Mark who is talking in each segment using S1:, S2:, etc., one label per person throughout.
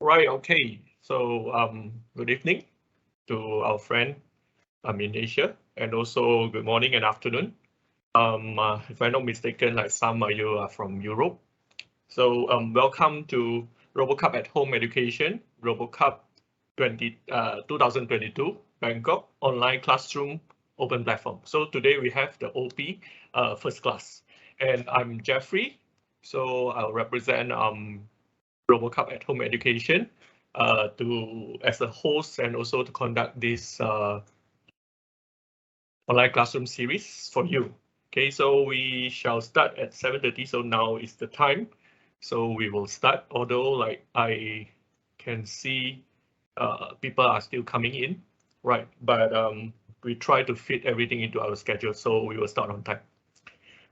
S1: Right, okay. So good evening to our friend in Asia, and also good morning and afternoon. If I'm not mistaken, like some of you are from Europe. So welcome to RoboCup at Home Education, RoboCup 2022 Bangkok Online Classroom Open Platform. So today we have the OP first class, and I'm Jeffrey. So I'll represent RoboCup at Home Education as a host and also to conduct this online classroom series for you. Okay, so we shall start at 7:30. So now is the time. So we will start. Although like I can see people are still coming in, right? But we try to fit everything into our schedule, so we will start on time.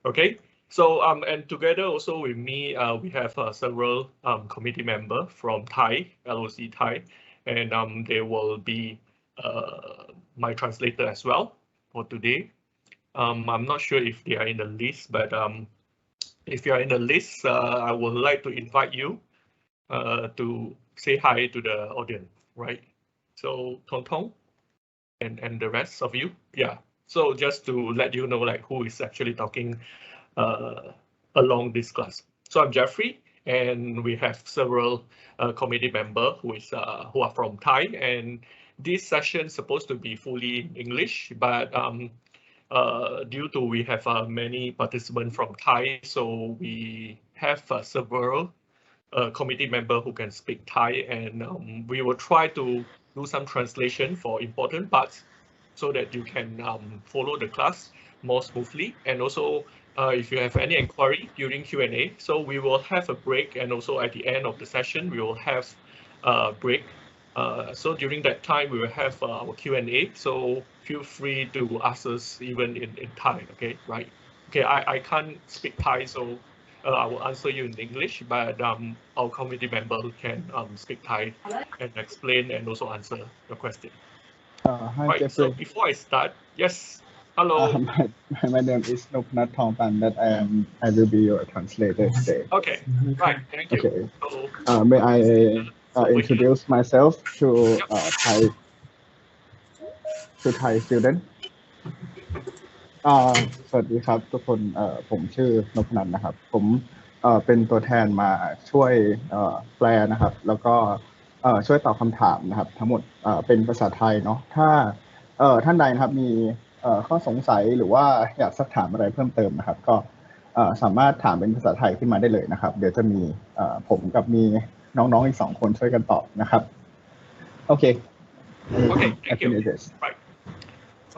S1: Okay. So and together also with me, we have several committee member from Thai, LOC Thai, and they will be my translator as well for today. I'm not sure if they are in the list, but if you are in the list, I would like to invite you to say hi to the audience, right? So Tong Tong and the rest of you, yeah. So just to let you know, like who is actually talking along this class. So I'm Jeffrey, and we have several committee members who are from Thai, and this session is supposed to be fully in English, but due to we have many participants from Thai, so we have several committee member who can speak Thai, and we will try to do some translation for important parts so that you can follow the class more smoothly. And also, if you have any inquiry during Q&A, so we will have a break, and also at the end of the session, we will have a break. So during that time, we will have our Q&A. So feel free to ask us even in Thai. Okay, right? Okay, I can't speak Thai, so I will answer you in English, but our committee member can speak Thai and explain and also answer your question.
S2: Hi,
S1: Right,
S2: Jeffrey.
S1: so before I start, yes, hello.
S2: My name is Nopnath Thongpan, that I will be your translator today.
S1: Okay, right, thank you.
S2: Okay.
S1: So,
S2: May I introduce myself to Thai student? สวัสดีครับทุกคนผมชื่อนพนันท์นะครับผมเป็นตัวแทนมาช่วยแปลนะครับแล้วก็ช่วยตอบคำถามนะครับทั้งหมดเป็นภาษาไทยเนาะถ้าท่านใดนะครับมีข้อสงสัยหรือว่าอยากสักถามอะไรเพิ่มเติมนะครับก็สามารถถามเป็นภาษาไทยขึ้นมาได้เลยนะครับเดี๋ยวจะมีผมกับมีน้องๆอีก2คนช่วยกันตอบนะครับโอเค
S1: Okay, thank you. Right.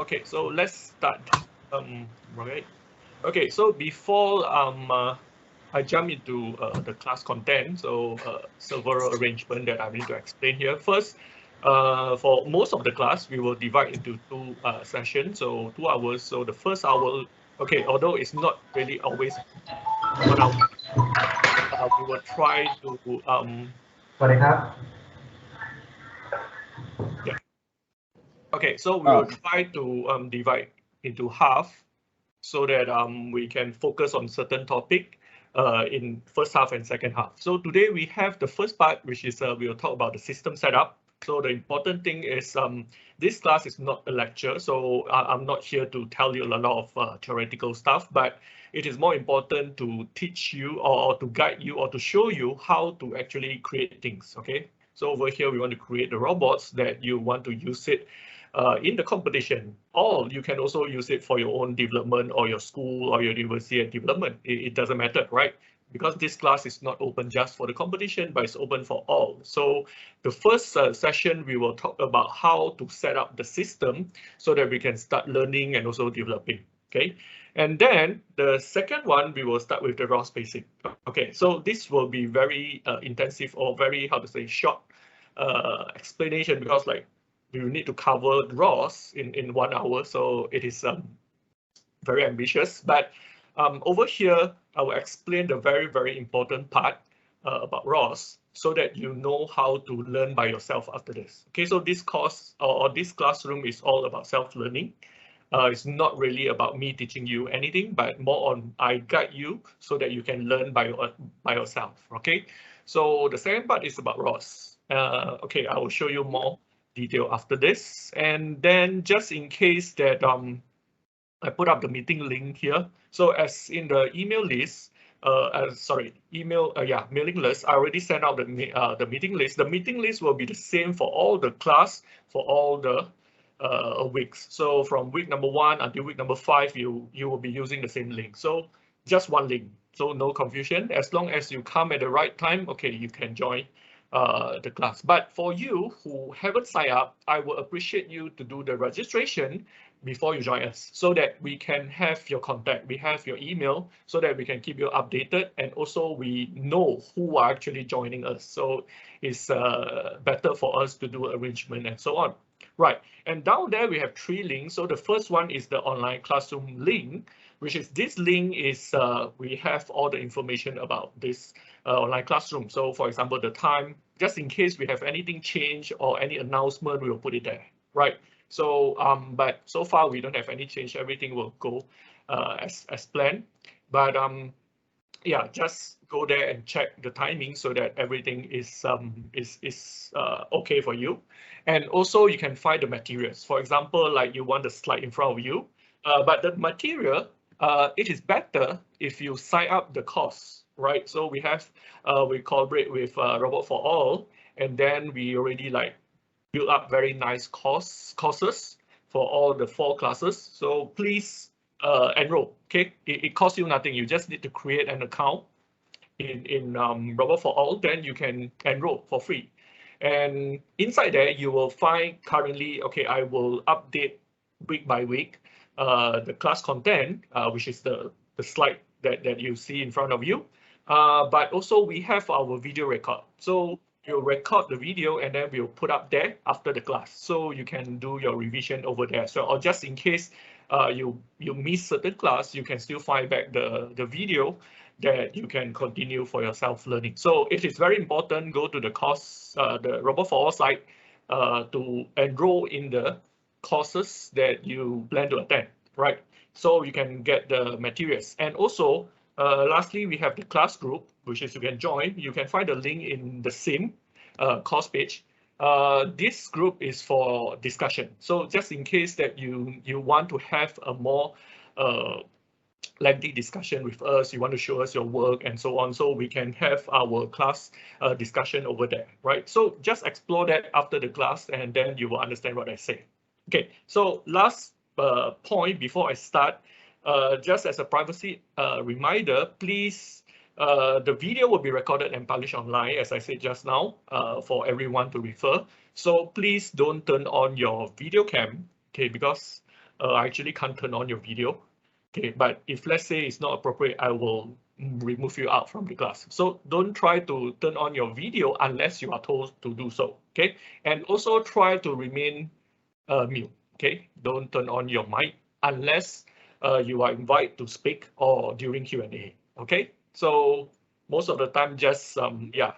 S1: Okay, so let's start. Right. Okay, so before I jump into the class content, so several arrangement that I need to explain here. First, for most of the class, we will divide into two sessions, so 2 hours. So the first hour, okay, although it's not really always 1 hour, we will try to yeah. Okay, so we will try to divide into half so that we can focus on certain topic in first half and second half. So today we have the first part, which is we will talk about the system setup. So the important thing is this class is not a lecture, so I'm not here to tell you a lot of theoretical stuff, but it is more important to teach you or to guide you or to show you how to actually create things. Okay, so over here we want to create the robots that you want to use it in the competition, or you can also use it for your own development or your school or your university development. It doesn't matter, right? Because this class is not open just for the competition, but it's open for all. So the first session, we will talk about how to set up the system so that we can start learning and also developing, okay? And then the second one, we will start with the ROS basic. Okay, so this will be very intensive or very, how to say, short explanation, because like we will need to cover ROS in 1 hour, so it is very ambitious. But over here, I will explain the very important part about ROS so that you know how to learn by yourself after this. Okay, so this course or this classroom is all about self-learning. It's not really about me teaching you anything, but more on I guide you so that you can learn by yourself. Okay, so the second part is about ROS. Okay, I will show you more detail after this. And then just in case that I put up the meeting link here. So as in the email list, mailing list, I already sent out the meeting list. The meeting list will be the same for all the class, for all the weeks. So from week number 1 until week number 5, you will be using the same link. So just one link, so no confusion. As long as you come at the right time, okay, you can join the class. But for you who haven't signed up, I will appreciate you to do the registration before you join us, so that we can have your contact, we have your email, so that we can keep you updated, and also we know who are actually joining us. So it's better for us to do arrangement and so on. Right, and down there we have 3 links. So the first one is the online classroom link, which is this link is we have all the information about this online classroom. So for example, the time, just in case we have anything change or any announcement, we will put it there, right? So but so far we don't have any change. Everything will go as planned. But yeah, just go there and check the timing so that everything is okay for you. And also you can find the materials. For example, like you want the slide in front of you, but the material, it is better if you sign up the course, right? So we have we collaborate with Robot for All, and then we already like build up very nice courses for all the 4 classes. So please enroll. Okay, it costs you nothing. You just need to create an account in Robot for All, then you can enroll for free. And inside there you will find currently, okay, I will update week by week the class content, which is the slide that you see in front of you. But also we have our video record. So you'll record the video and then we'll put up there after the class, so you can do your revision over there. So, or just in case you miss certain class, you can still find back the video that you can continue for your self-learning. So it is very important, go to the course, the Robot for All site to enroll in the courses that you plan to attend, right? So you can get the materials. And also, lastly, we have the class group, which is you can join. You can find the link in the same course page. This group is for discussion. So just in case that you want to have a more lengthy discussion with us, you want to show us your work and so on, so we can have our class discussion over there, right? So just explore that after the class and then you will understand what I say. Okay, so last point before I start, just as a privacy reminder, please, the video will be recorded and published online, as I said just now, for everyone to refer. So please don't turn on your video cam, okay, because I actually can't turn on your video. Okay, but if let's say it's not appropriate, I will remove you out from the class. So don't try to turn on your video unless you are told to do so, okay? And also try to remain mute, okay? Don't turn on your mic unless you are invited to speak or during Q&A, okay? So most of the time, just, yeah.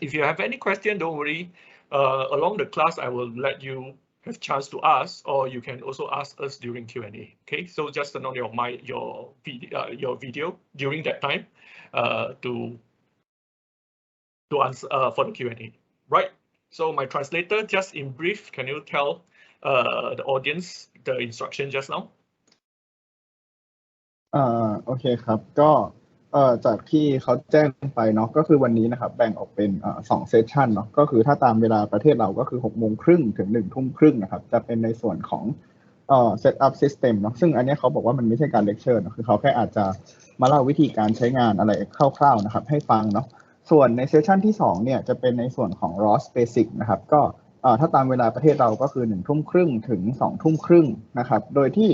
S1: If you have any question, don't worry. Along the class, I will let you have chance to ask, or you can also ask us during Q&A. Okay, so just turn on your mic, your video during that time to answer for the Q&A. Right. So my translator, just in brief, can you tell the audience the instruction just now?
S2: โอเคครับก็จากที่เขาแจ้งไปเนาะก็คือวันนี้นะครับแบ่งออกเป็น2เซสชันเนาะก็คือถ้าตามเวลาประเทศเราก็คือ 18:30 ถึง 19:30 นะครับจะเป็นในส่วนของset up system เนาะซึ่งอันนี้เขาบอกว่ามันไม่ใช่การเลคเชอร์เนาะคือเขาแค่อาจจะมาเล่าวิธีการใช้งานอะไรคร่าวๆนะครับให้ฟังเนาะส่วนในเซสชันที่2เนี่ยจะเป็นในส่วนของ ROS Basic นะครับก็ถ้าตามเวลาประเทศเราก็คือ 19:30 ถึง 20:30 นะครับโดยที่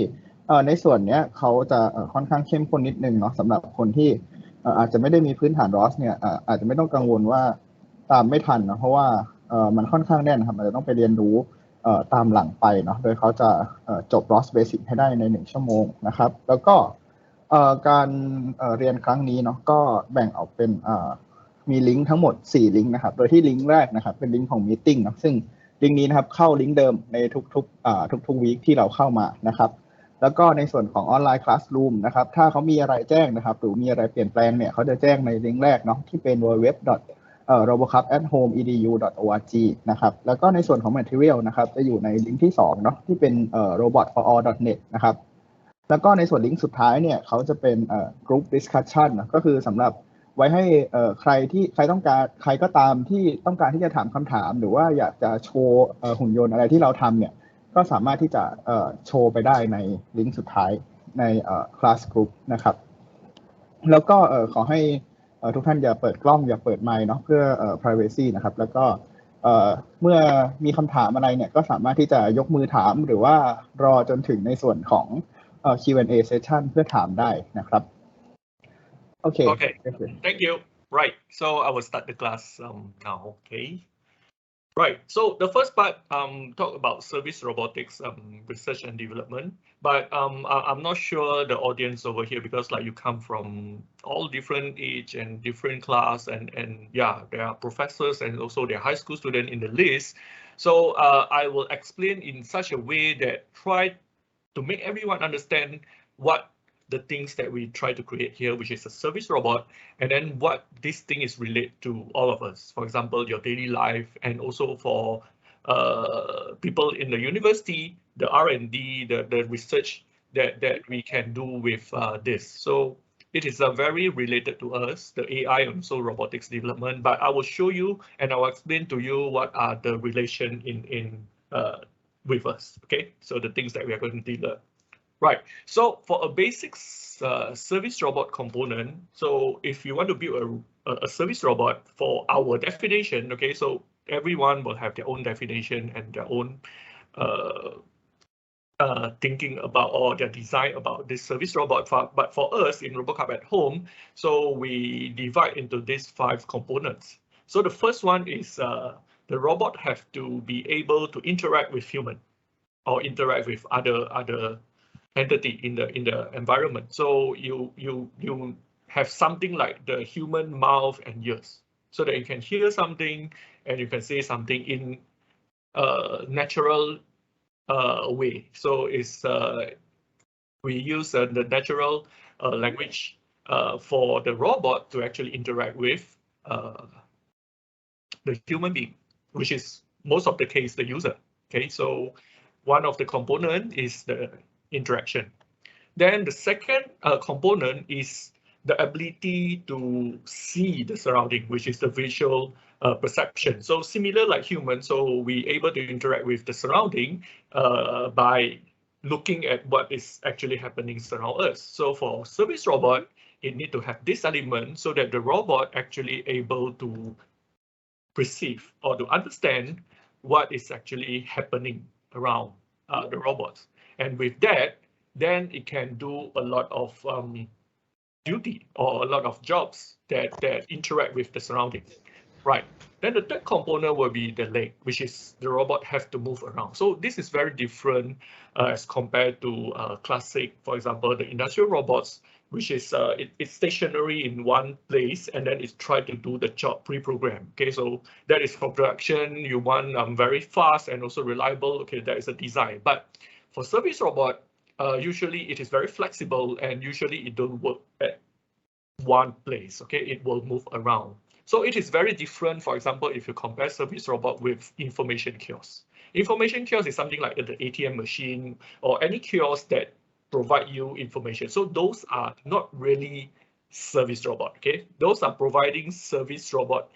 S2: ในส่วนนี้เขาจะค่อนข้างเข้มข้นนิดนึงเนาะสำหรับคนที่อาจจะไม่ได้มีพื้นฐาน ROS เนี่ยอาจจะไม่ต้องกังวลว่าตามไม่ทันนะเพราะว่ามันค่อนข้างแน่นครับมันจะต้องไปเรียนรู้ตามหลังไปเนาะโดยเขาจะจบ ROS Basic ให้ได้ใน1ชั่วโมงนะครับแล้วก็การเรียนครั้งนี้เนาะก็แบ่งออกเป็นมีลิงก์ทั้งหมด4ลิงก์นะครับโดยที่ลิงก์แรกนะครับเป็นลิงก์ของ Meeting เนาะซึ่งลิงก์นี้นะครับเข้าลิงก์เดิมในทุกวีคที่เราเข้ามานะครับแล้วก็ในส่วนของออนไลน์คลาสรูมนะครับถ้าเขามีอะไรแจ้งนะครับหรือมีอะไรเปลี่ยนแปลงเนี่ยเขาจะแจ้งในลิงก์แรกเนาะที่เป็น www robocup@home.edu.org นะครับแล้วก็ในส่วนของ material นะครับจะอยู่ในลิงก์ที่2เนาะที่เป็นrobotforall.net นะครับแล้วก็ในส่วนลิงก์สุดท้ายเนี่ยเขาจะเป็นgroup discussion นะก็คือสำหรับไว้ให้ใครก็ตามที่ต้องการที่จะถามคำถามหรือว่าอยากจะโชว์หุ่นยนต์อะไรที่เราทำเนี่ยก็สามารถที่จะโชว์ไปได้ในลิงก์สุดท้ายในclass group นะครับแล้วก็ขอให้ทุกท่านอย่าเปิดกล้องอย่าเปิดไมค์เนาะเพื่อprivacy นะครับแล้วก็เมื่อมีคำถามอะไรเนี่ยก็สามารถที่จะยกมือถามหรือว่ารอจนถึงในส่วนของQ&A session เพื่อถามได้นะครับOkay.
S1: Thank you. Right. So I will start the class now. Okay. Right. So the first part talk about service robotics research and development. But I'm not sure the audience over here because like you come from all different age and different class and yeah, there are professors and also there are high school students in the list. So I will explain in such a way that try to make everyone understand what the things that we try to create here, which is a service robot, and then what this thing is related to all of us. For example, your daily life, and also for people in the university, the R&D, the research that we can do with this. So it is very related to us, the AI and also robotics development. But I will show you and I will explain to you what are the relation in with us. Okay, so the things that we are going to deal. Right, so for a basic service robot component, so if you want to build a service robot for our definition, okay, so everyone will have their own definition and their own thinking about or their design about this service robot. But for us in RoboCup at home, so we divide into these 5 components. So the first one is the robot have to be able to interact with human or interact with other entity in the environment. So you have something like the human mouth and ears, so that you can hear something and you can say something in a natural way. So it's we use the natural language for the robot to actually interact with the human being, which is most of the case the user. Okay, so one of the component is the interaction. Then the second component is the ability to see the surrounding, which is the visual perception. So similar like humans, so we able to interact with the surrounding by looking at what is actually happening around us. So for service robot, it need to have this element so that the robot actually able to perceive or to understand what is actually happening around the robots. And with that, then it can do a lot of duty or a lot of jobs that interact with the surroundings. Right. Then the third component will be the leg, which is the robot have to move around. So this is very different as compared to classic, for example, the industrial robots, which is it's stationary in one place and then it's try to do the job pre-programmed. Okay, so that is for production. You want very fast and also reliable. Okay, that is a design. But for service robot, usually it is very flexible and usually it don't work at one place. Okay, it will move around. So it is very different. For example, if you compare service robot with information kiosk. Information kiosk is something like the ATM machine or any kiosk that provide you information. So those are not really service robot. Okay, those are providing service robot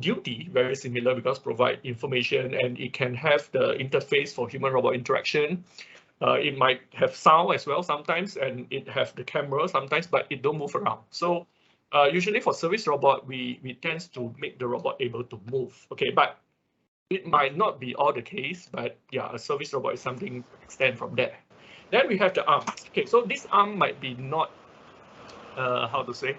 S1: duty, very similar because provide information and it can have the interface for human robot interaction. It might have sound as well sometimes, and it have the camera sometimes, but it don't move around. So usually for service robot, we tend to make the robot able to move. Okay, but it might not be all the case, but yeah, a service robot is something extend from there. Then we have the arms. Okay, so this arm might be not how to say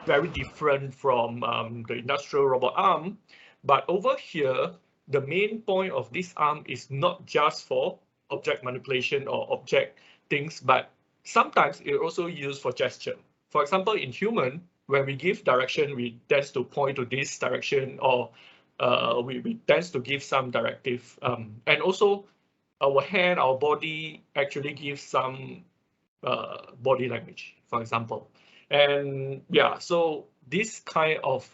S1: very different from the industrial robot arm, but over here, the main point of this arm is not just for object manipulation or object things, but sometimes it also used for gesture. For example, in human, when we give direction, we tend to point to this direction, or we tend to give some directive. And also, our hand, our body actually gives some body language, for example. And yeah, so this kind of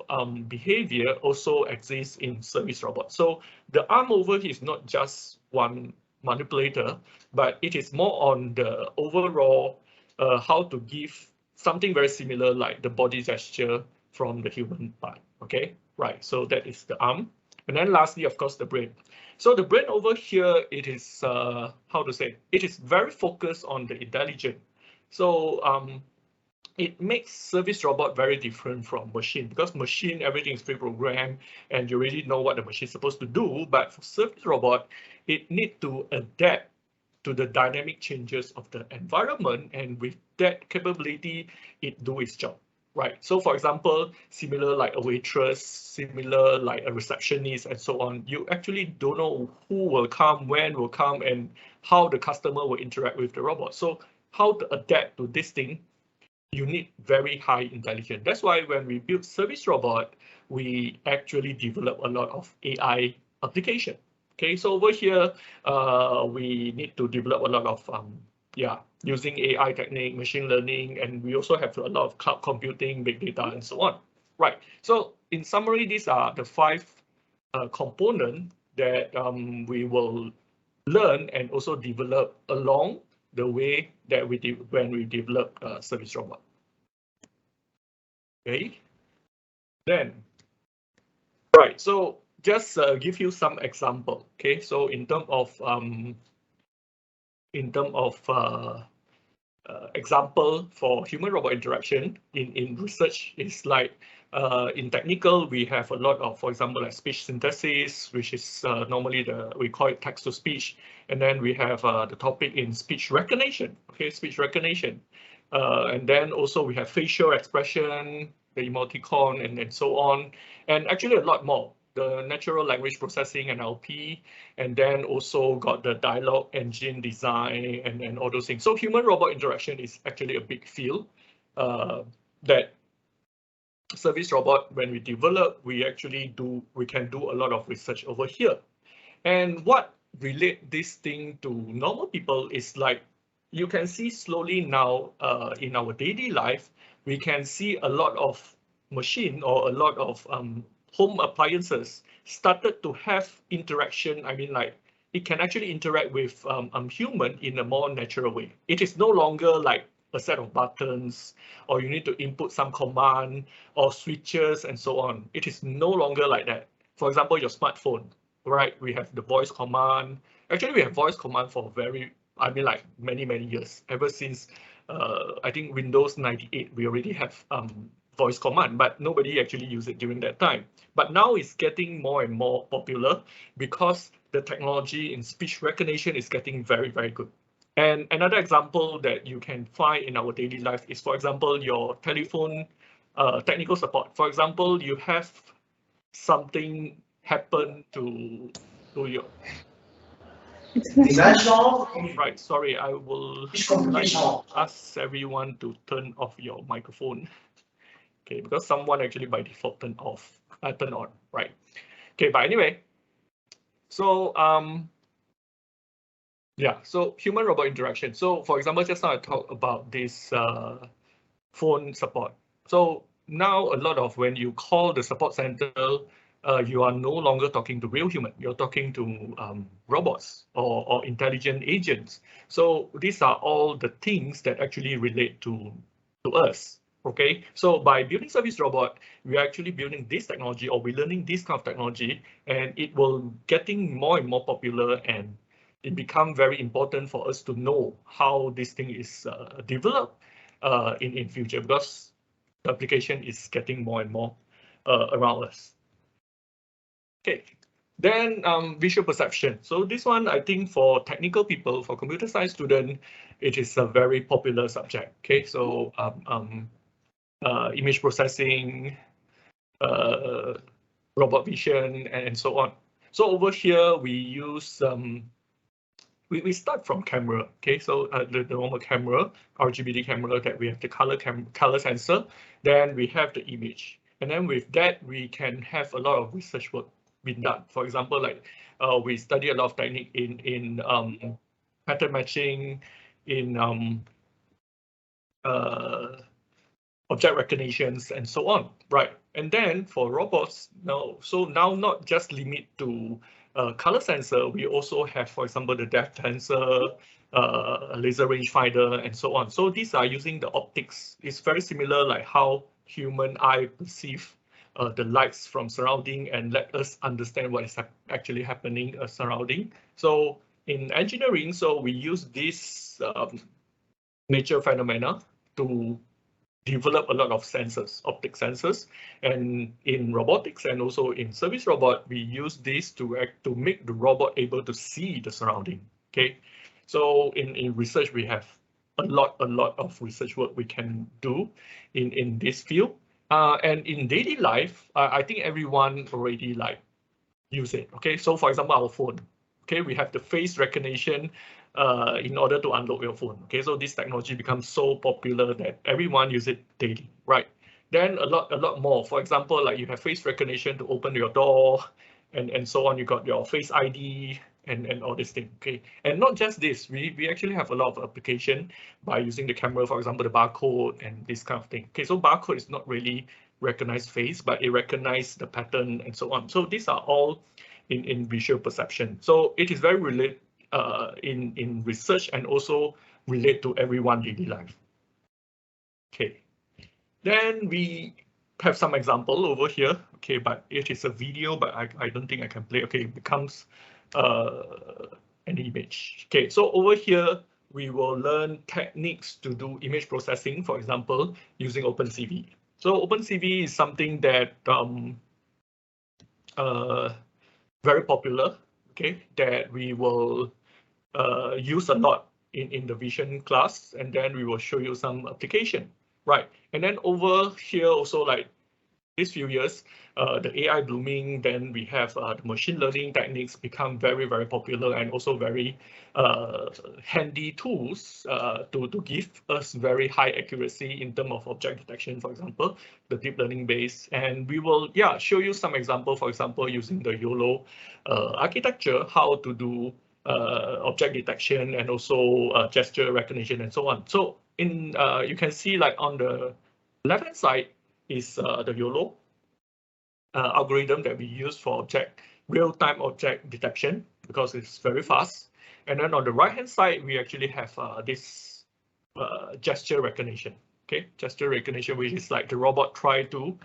S1: behavior also exists in service robots. So the arm over here is not just one manipulator, but it is more on the overall how to give something very similar like the body gesture from the human part. Okay, right. So that is the arm. And then lastly, of course, the brain. So the brain over here, it is how to say, it is very focused on the intelligence. So it makes service robot very different from machine, because machine, everything is pre-programmed and you already know what the machine is supposed to do. But for service robot, it needs to adapt to the dynamic changes of the environment, and with that capability, it do its job. Right. So for example, similar like a waitress, similar like a receptionist and so on, you actually don't know who will come, when will come, and how the customer will interact with the robot. So how to adapt to this thing, you need very high intelligence. That's why when we build service robot, we actually develop a lot of AI application. Okay, so over here, we need to develop a lot of using AI technique, machine learning, and we also have a lot of cloud computing, big data, and so on. Right. So in summary, these are the 5 components that we will learn and also develop along the way that we when we develop service robot. Okay. Then, right. So just give you some example. Okay. So in terms of example for human-robot interaction in research is like in technical, we have a lot of, for example, like speech synthesis, which is normally we call it text-to-speech. And then we have the topic in speech recognition, okay, speech recognition. And then also we have facial expression, the emoticon, and so on. And actually a lot more. The natural language processing, NLP, and then also got the dialogue engine design and all those things. So human-robot interaction is actually a big field that service robot, when we develop, we can do a lot of research over here. And what relate this thing to normal people is like, you can see slowly now in our daily life, we can see a lot of machine or a lot of home appliances started to have interaction. I mean, like it can actually interact with human in a more natural way. It is no longer like a set of buttons, or you need to input some command or switches and so on. It is no longer like that. For example, your smartphone, right? We have the voice command. Actually, we have voice command for like many years. Ever since I think Windows 98, we already have voice command, but nobody actually used it during that time. But now it's getting more and more popular because the technology in speech recognition is getting very good. And another example that you can find in our daily life is, for example, your telephone technical support. For example, you have something happen to your... Right, sorry, I will like to ask everyone to turn off your microphone. Okay, because someone actually by default turn on, right? Okay, but anyway, so yeah, so human-robot interaction. So for example, just now I talked about this phone support. So now a lot of when you call the support center, you are no longer talking to real human. You're talking to robots or intelligent agents. So these are all the things that actually relate to us. Okay, so by building service robot, we're actually building this technology, or we're learning this kind of technology, and it will getting more and more popular, and it become very important for us to know how this thing is developed in future, because the application is getting more and more around us. Okay, then visual perception. So this one, I think for technical people, for computer science student, it is a very popular subject. Okay, so image processing, robot vision, and so on. So over here, we use we start from camera. Okay, so the normal camera, RGB camera, that we have the color sensor. Then we have the image, and then with that we can have a lot of research work been done. For example, like we study a lot of technique in pattern matching, in object recognitions and so on, right? And then for robots, now not just limit to color sensor, we also have, for example, the depth sensor, laser rangefinder, and so on. So these are using the optics. It's very similar like how human eye perceive the lights from surrounding and let us understand what is actually happening surrounding. So in engineering, so we use this nature phenomena to develop a lot of sensors, optic sensors, and in robotics and also in service robot, we use this to make the robot able to see the surrounding. Okay, so in research we have a lot of research work we can do in this field, and in daily life, I think everyone already like use it. Okay, so for example, our phone. Okay, we have the face recognition in order to unlock your phone. Okay, so this technology becomes so popular that everyone use it daily, right? Then a lot more. For example, like you have face recognition to open your door, and so on. You got your Face ID and all this thing. Okay, and not just this. We actually have a lot of application by using the camera. For example, the barcode and this kind of thing. Okay, so barcode is not really recognize face, but it recognize the pattern and so on. So these are all in visual perception. So it is very related in research and also relate to everyone daily life. Okay, then we have some example over here. Okay, but it is a video, but I don't think I can play. Okay, it becomes an image. Okay, so over here we will learn techniques to do image processing, for example, using OpenCV. So OpenCV is something that very popular, okay, that we will use a lot in the vision class, and then we will show you some application, right? And then over here also, like these few years, the AI blooming, then we have the machine learning techniques become very popular and also very handy tools to give us very high accuracy in terms of object detection, for example, the deep learning base. And we will show you some example, for example, using the YOLO architecture, how to do object detection and also gesture recognition and so on. So in you can see like on the left hand side is the YOLO algorithm that we use for real-time object detection because it's very fast. And then on the right hand side, we actually have this gesture recognition. Okay, gesture recognition, which is like the robot try to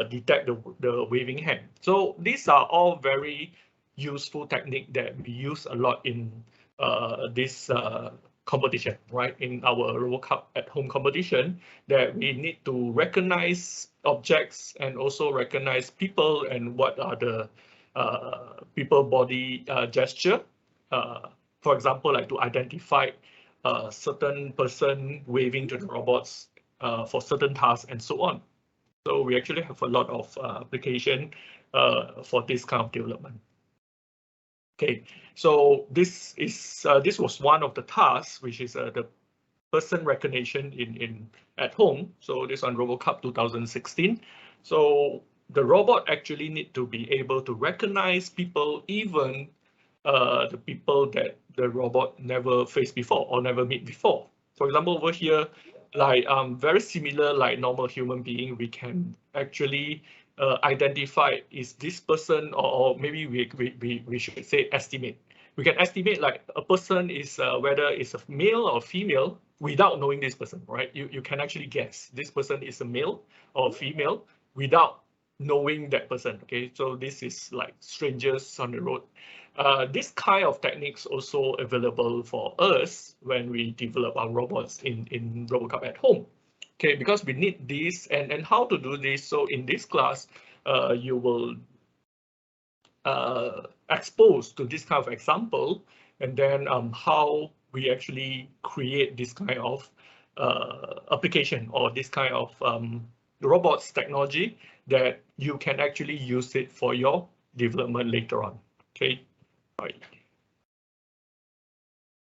S1: detect the waving hand. So these are all very useful technique that we use a lot in this competition, right? In our RoboCup at home competition, that we need to recognize objects and also recognize people and what are the people body gesture. For example, like to identify a certain person waving to the robots for certain tasks and so on. So we actually have a lot of application for this kind of development. Okay, so this was one of the tasks, which is the person recognition in at home. So this on RoboCup 2016. So the robot actually need to be able to recognize people, even the people that the robot never faced before or never meet before. For example, over here, like very similar like normal human being, we can actually identify is this person, or maybe we should say estimate. We can estimate like a person is whether it's a male or female without knowing this person, right? You can actually guess this person is a male or female without knowing that person. Okay, so this is like strangers on the road. This kind of techniques also available for us when we develop our robots in RoboCup at home. Okay, because we need this and how to do this. So in this class, you will expose to this kind of example, and then how we actually create this kind of application or this kind of robots technology that you can actually use it for your development later on. Okay, right.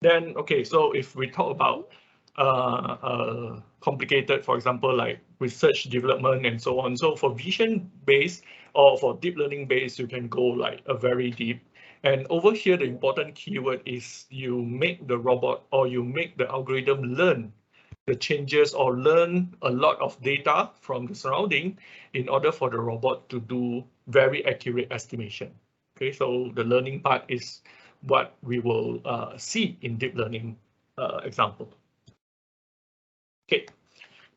S1: Then okay, so if we talk about complicated, for example, like research development and so on. So for vision based or for deep learning based, you can go like a very deep. And over here, the important keyword is you make the robot or you make the algorithm learn the changes or learn a lot of data from the surrounding in order for the robot to do very accurate estimation. Okay, so the learning part is what we will see in deep learning example. Okay,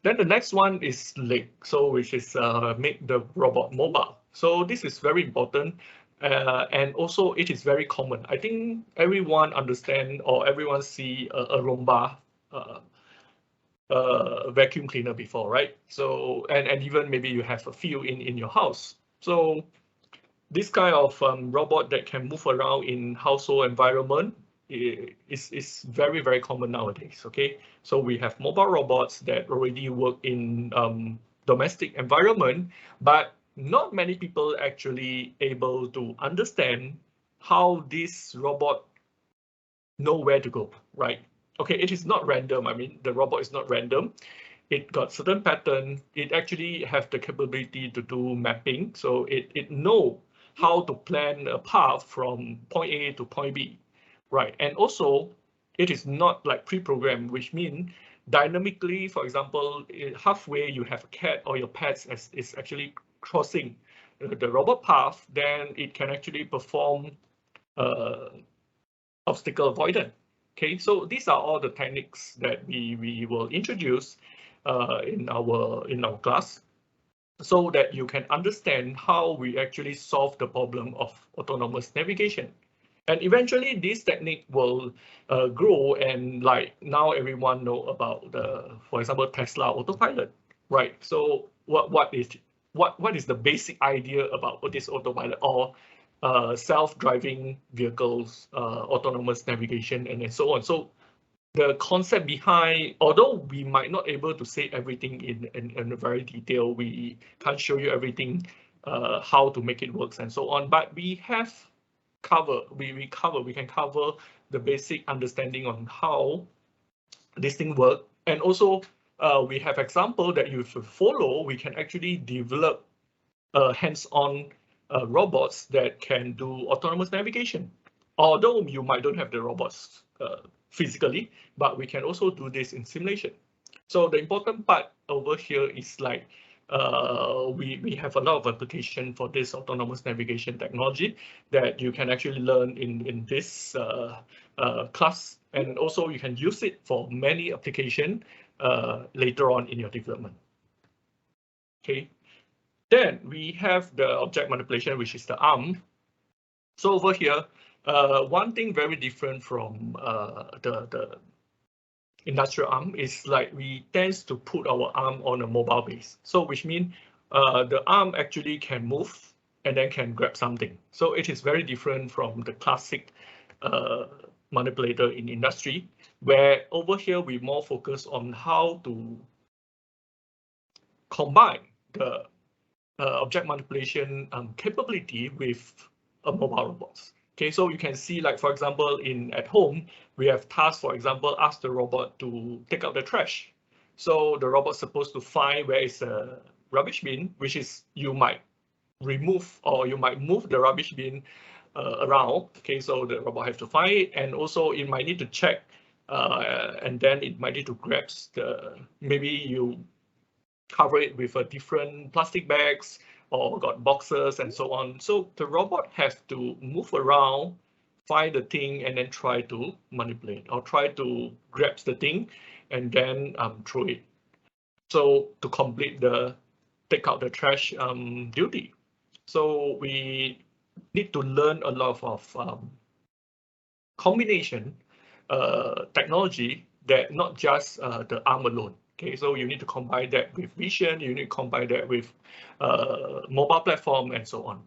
S1: then the next one is link, so which is make the robot mobile. So this is very important, and also it is very common. I think everyone understand or everyone see a Roomba vacuum cleaner before, right? So and even maybe you have a few in your house. So this kind of robot that can move around in household environment is very, very common nowadays. Okay, so we have mobile robots that already work in domestic environment, but not many people actually able to understand how this robot know where to go, right? Okay, it is not random. I mean, the robot is not random. It got certain pattern. It actually have the capability to do mapping. So it know how to plan a path from point A to point B, right? And also, it is not like pre-programmed, which means dynamically, for example, halfway you have a cat or your pets is actually crossing the robot path, then it can actually perform obstacle avoidance. Okay, so these are all the techniques that we will introduce in our class, so that you can understand how we actually solve the problem of autonomous navigation. And eventually this technique will grow, and like now everyone know about the, for example, Tesla autopilot, right? So what is the basic idea about this autopilot or self-driving vehicles, autonomous navigation, and so on. So the concept behind, although we might not able to say everything in a very detail, we can't show you everything, how to make it works and so on, but we have we can cover the basic understanding on how this thing work. And also we have example that you should follow. We can actually develop hands-on robots that can do autonomous navigation, although you might don't have the robots physically, but we can also do this in simulation. So the important part over here is like we have a lot of application for this autonomous navigation technology that you can actually learn in this class, and also you can use it for many application later on in your development. Okay. Then we have the object manipulation, which is the arm. So over here, one thing very different from the industrial arm is like we tend to put our arm on a mobile base. So which means the arm actually can move and then can grab something. So it is very different from the classic manipulator in industry, where over here we more focus on how to combine the object manipulation capability with a mobile robots. Okay, so you can see, like, for example, at home, we have tasks, for example, ask the robot to take out the trash. So the robot's supposed to find where is a rubbish bin, which is you might remove or you might move the rubbish bin around. Okay, so the robot have to find it, and also it might need to check, and then it might need to grab maybe you cover it with a different plastic bags or got boxes and so on. So the robot has to move around, find the thing, and then try to manipulate or try to grab the thing and then throw it. So to complete the take out the trash duty. So we need to learn a lot of combination technology that not just the arm alone. Okay, so you need to combine that with vision, you need to combine that with mobile platform and so on.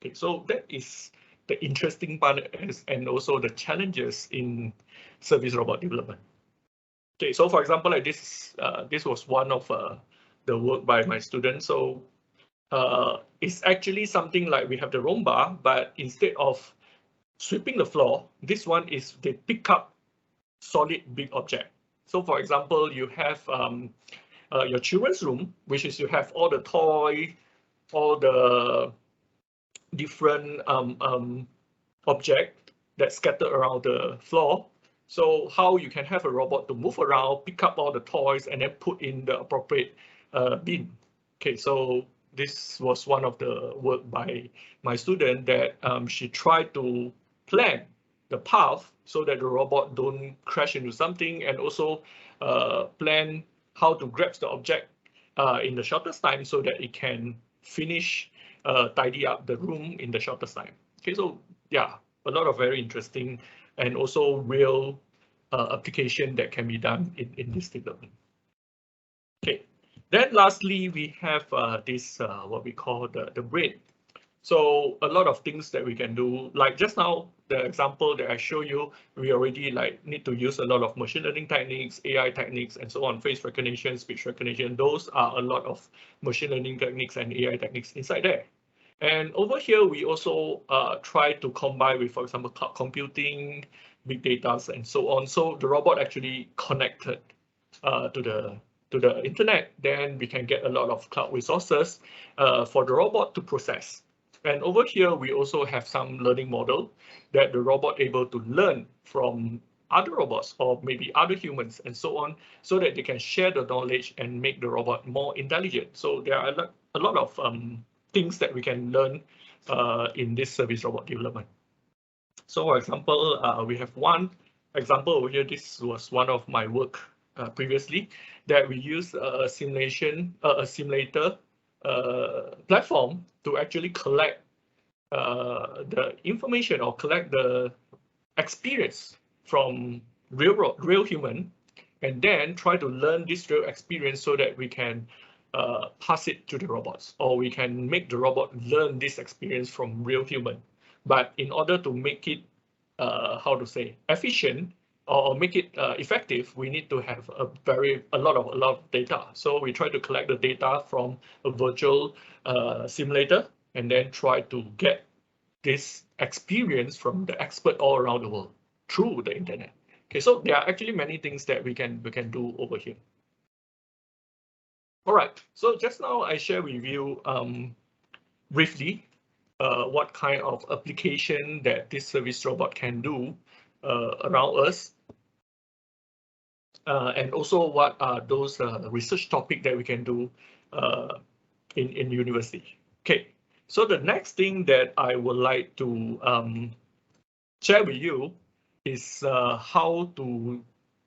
S1: Okay, so that is the interesting part and also the challenges in service robot development. Okay, so for example, like this was one of the work by my students. So it's actually something like we have the Roomba, but instead of sweeping the floor, this one is they pick up solid big object. So for example, you have your children's room, which is you have all the toy, all the different object that scattered around the floor. So how you can have a robot to move around, pick up all the toys, and then put in the appropriate bin. Okay, so this was one of the work by my student that she tried to plan the path so that the robot don't crash into something, and also plan how to grab the object in the shortest time so that it can finish tidy up the room in the shortest time. Okay, so yeah, a lot of very interesting and also real application that can be done in this development. Okay, then lastly, we have this what we call the brain. So a lot of things that we can do, like just now, the example that I show you, we already like need to use a lot of machine learning techniques, AI techniques, and so on, face recognition, speech recognition. Those are a lot of machine learning techniques and AI techniques inside there. And over here, we also try to combine with, for example, cloud computing, big data, and so on. So the robot actually connected to the internet, then we can get a lot of cloud resources for the robot to process. And over here, we also have some learning model that the robot able to learn from other robots or maybe other humans and so on, so that they can share the knowledge and make the robot more intelligent. So there are a lot of things that we can learn in this service robot development. So for example, we have one example over here. This was one of my work previously, that we use a simulator platform to actually collect the information or collect the experience from real human, and then try to learn this real experience so that we can pass it to the robots, or we can make the robot learn this experience from real human. But in order to make it how to say efficient, or make it effective, we need to have a lot of data. So we try to collect the data from a virtual simulator, and then try to get this experience from the expert all around the world through the internet. Okay, so there are actually many things that we can do over here. All right, so just now I share with you briefly what kind of application that this service robot can do around us, and also what are those research topics that we can do in university. Okay, so the next thing that I would like to share with you is how to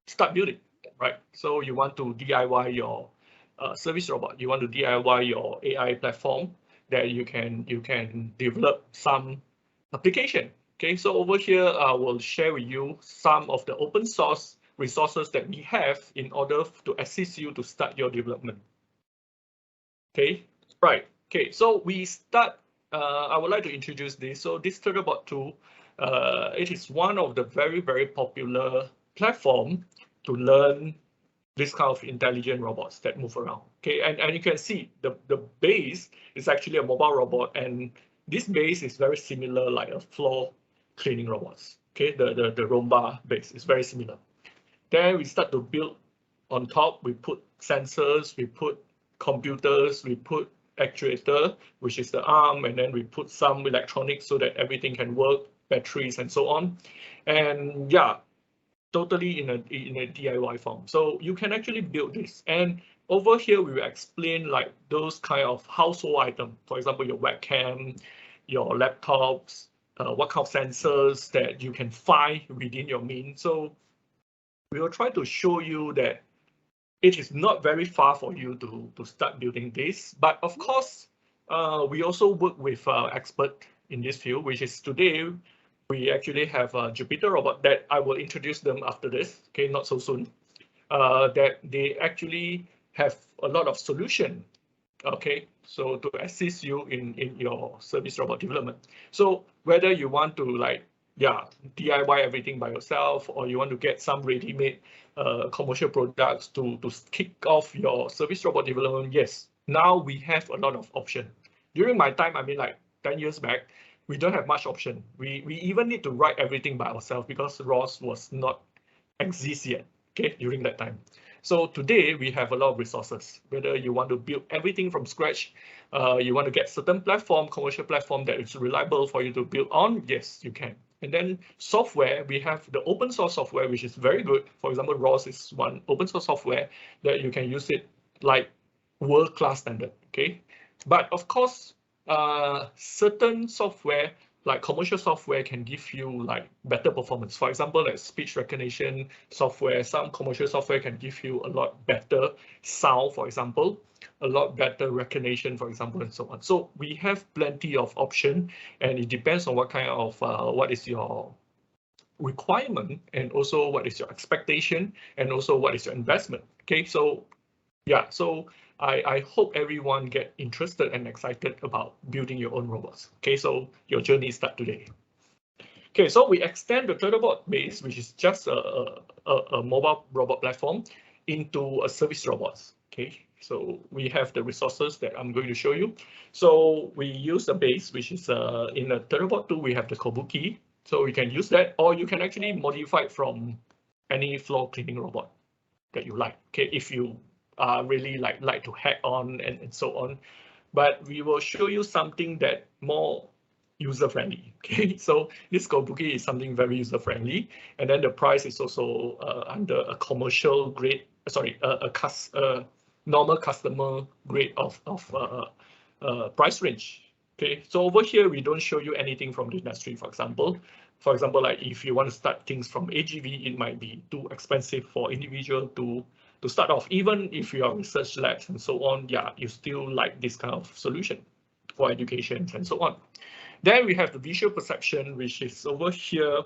S1: start building, right? So you want to DIY your service robot, you want to DIY your AI platform, that you can develop some application. Okay, so over here I will share with you some of the open source resources that we have in order to assist you to start your development. Okay, right. Okay, so we start. I would like to introduce this. So this Thunderbot Tool, it is one of the very popular platform to learn this kind of intelligent robots that move around. Okay, and you can see the base is actually a mobile robot, and this base is very similar like a floor cleaning robots. Okay, the Roomba base is very similar. Then we start to build on top. We put sensors, we put computers, we put actuator, which is the arm, and then we put some electronics so that everything can work, batteries and so on. And yeah, totally in a DIY form. So you can actually build this. And over here, we will explain like those kind of household items. For example, your webcam, your laptops, what kind of sensors that you can find within your means. So we will try to show you that it is not very far for you to start building this. But of course, we also work with expert in this field, which is today, we actually have a Jupyter robot that I will introduce them after this, okay, not so soon, that they actually have a lot of solution, okay, so to assist you in your service robot development. So whether you want to like, yeah, DIY everything by yourself, or you want to get some ready-made commercial products to kick off your service robot development, yes, now we have a lot of option. During my time, I mean like 10 years back, we don't have much option. We even need to write everything by ourselves because ROS was not exist yet, okay, during that time. So today we have a lot of resources. Whether you want to build everything from scratch, you want to get certain platform, commercial platform that is reliable for you to build on, yes, you can. And then software, we have the open source software, which is very good. For example, ROS is one open source software that you can use it like world-class standard, okay? But of course, certain software, like commercial software, can give you like better performance. For example, like speech recognition software, some commercial software can give you a lot better sound, for example, a lot better recognition, for example, and so on. So we have plenty of option, and it depends on what kind of what is your requirement, and also what is your expectation, and also what is your investment. Okay, so yeah, so I hope everyone get interested and excited about building your own robots. Okay, so your journey start today. Okay, so we extend the Thunderbot base, which is just a mobile robot platform, into a service robots. Okay, so we have the resources that I'm going to show you. So we use the base, which is in the Thunderbot Tool, we have the Kabuki. So you can use that, or you can actually modify it from any floor cleaning robot that you like. Okay, if you really like to hack on and so on, but we will show you something that more user-friendly. Okay, so this Kabuki is something very user-friendly, and then the price is also under a commercial grade, a normal customer grade of price range. Okay, so over here we don't show you anything from the industry. For example, like if you want to start things from AGV, it might be too expensive for individual to start off. Even if you are research labs and so on, yeah, you still like this kind of solution for education and so on. Then we have the visual perception, which is over here.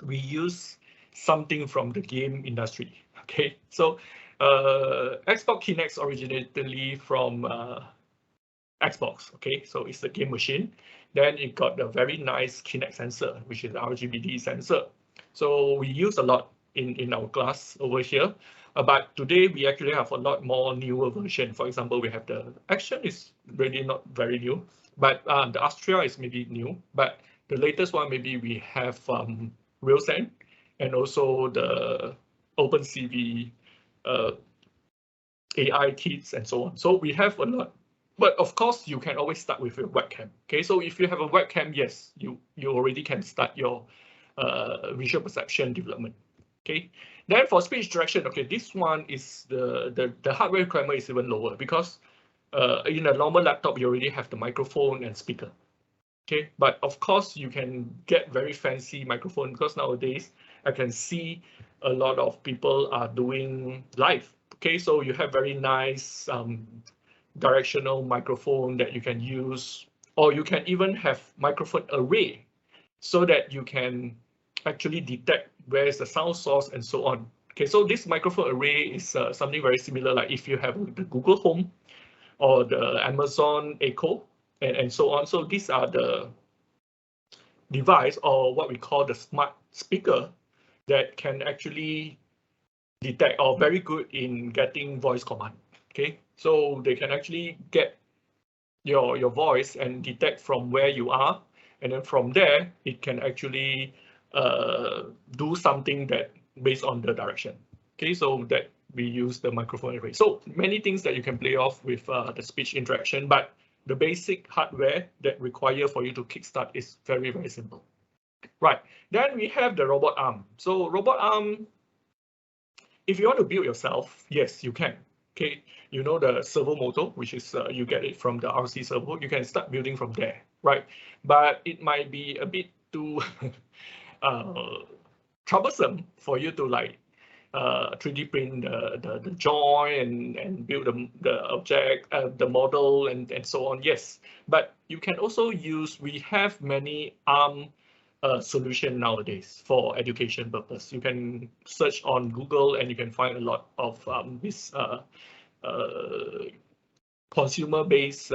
S1: We use something from the game industry. Okay, so Xbox Kinect originated from Xbox. Okay, so it's the game machine. Then it got a very nice Kinect sensor, which is RGBD sensor. So we use a lot in our class over here. But today we actually have a lot more newer version. For example, we have the Action is really not very new, but the Astria is maybe new. But the latest one, maybe we have RealSense, and also the OpenCV AI kits and so on. So we have a lot. But of course, you can always start with your webcam. Okay, so if you have a webcam, yes, you already can start your visual perception development. Okay, then for speech interaction, okay, this one is the hardware requirement is even lower, because in a normal laptop you already have the microphone and speaker. Okay, but of course you can get very fancy microphone, because nowadays I can see a lot of people are doing live. Okay, so you have very nice directional microphone that you can use, or you can even have microphone array, so that you can actually detect where is the sound source and so on. Okay, so this microphone array is something very similar, like if you have the Google Home or the Amazon Echo and so on. So these are the device, or what we call the smart speaker, that can actually detect, or very good in getting voice command. Okay, so they can actually get your voice and detect from where you are, and then from there it can actually do something that based on the direction. Okay, so that we use the microphone array. So many things that you can play off with the speech interaction, but the basic hardware that require for you to kickstart is very, very simple. Right, then we have the robot arm. So robot arm, if you want to build yourself, yes, you can. Okay, you know the servo motor, which is you get it from the RC servo. You can start building from there, right? But it might be a bit too troublesome for you to like 3D print the joint and build the object, the model and so on. Yes, but you can also use. We have many arm solution nowadays for education purpose. You can search on Google and you can find a lot of this consumer-based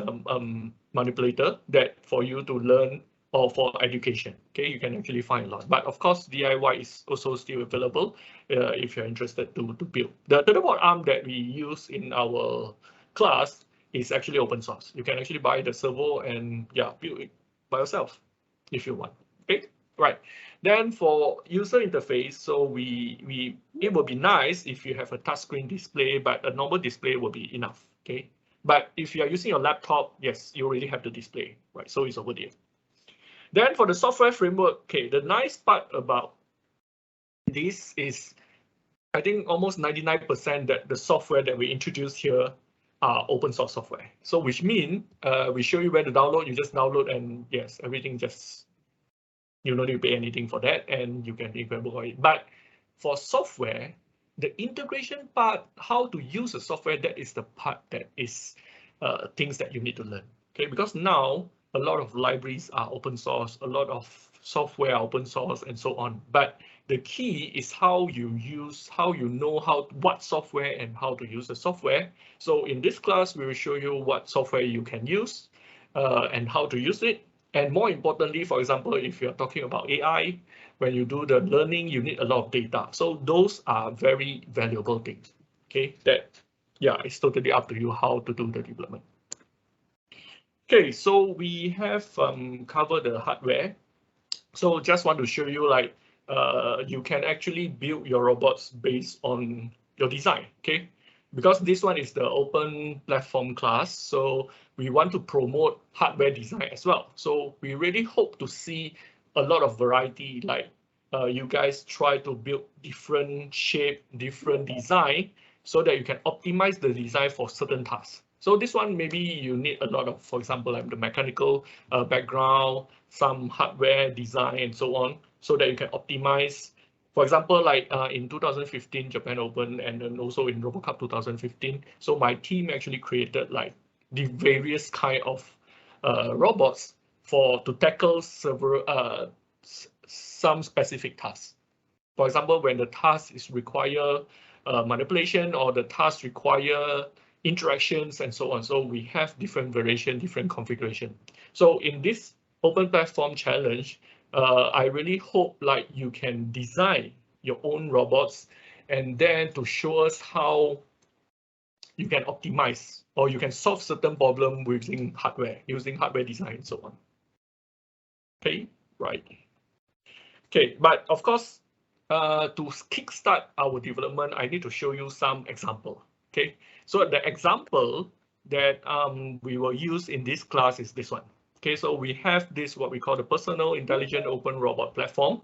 S1: manipulator that for you to learn, or for education. Okay, you can actually find a lot. But of course, DIY is also still available if you're interested to build. The Thunderbot arm that we use in our class is actually open source. You can actually buy the servo and yeah, build it by yourself if you want. Okay, right. Then for user interface, so it would be nice if you have a touchscreen display, but a normal display will be enough. Okay, but if you are using your laptop, yes, you already have the display, right? So it's over there. Then for the software framework, okay, the nice part about this is I think almost 99% that the software that we introduce here are open source software. So which means we show you where to download, you just download and yes, everything just, you don't need to pay anything for that and you can incorporate it. But for software, the integration part, how to use the software, that is the part that is things that you need to learn. Okay, because now a lot of libraries are open source, a lot of software are open source and so on. But the key is how you use, how you know what software and how to use the software. So in this class, we will show you what software you can use and how to use it. And more importantly, for example, if you're talking about AI, when you do the learning, you need a lot of data. So those are very valuable things. Okay, that, yeah, it's totally up to you how to do the development. Okay, so we have covered the hardware. So just want to show you like you can actually build your robots based on your design, okay? Because this one is the open platform class, so we want to promote hardware design as well. So we really hope to see a lot of variety, like you guys try to build different shape, different design, so that you can optimize the design for certain tasks. So this one, maybe you need a lot of, for example, like the mechanical background, some hardware design and so on, so that you can optimize. For example, like in 2015 Japan Open and then also in RoboCup 2015. So my team actually created like the various kind of robots to tackle several some specific tasks. For example, when the task is require manipulation or the task require interactions and so on. So we have different variation, different configuration. So in this open platform challenge, I really hope like you can design your own robots and then to show us how you can optimize or you can solve certain problem using hardware design and so on. Okay, right. Okay, but of course, to kickstart our development, I need to show you some example. Okay, so the example that we will use in this class is this one. Okay, so we have this what we call the personal intelligent open robot platform,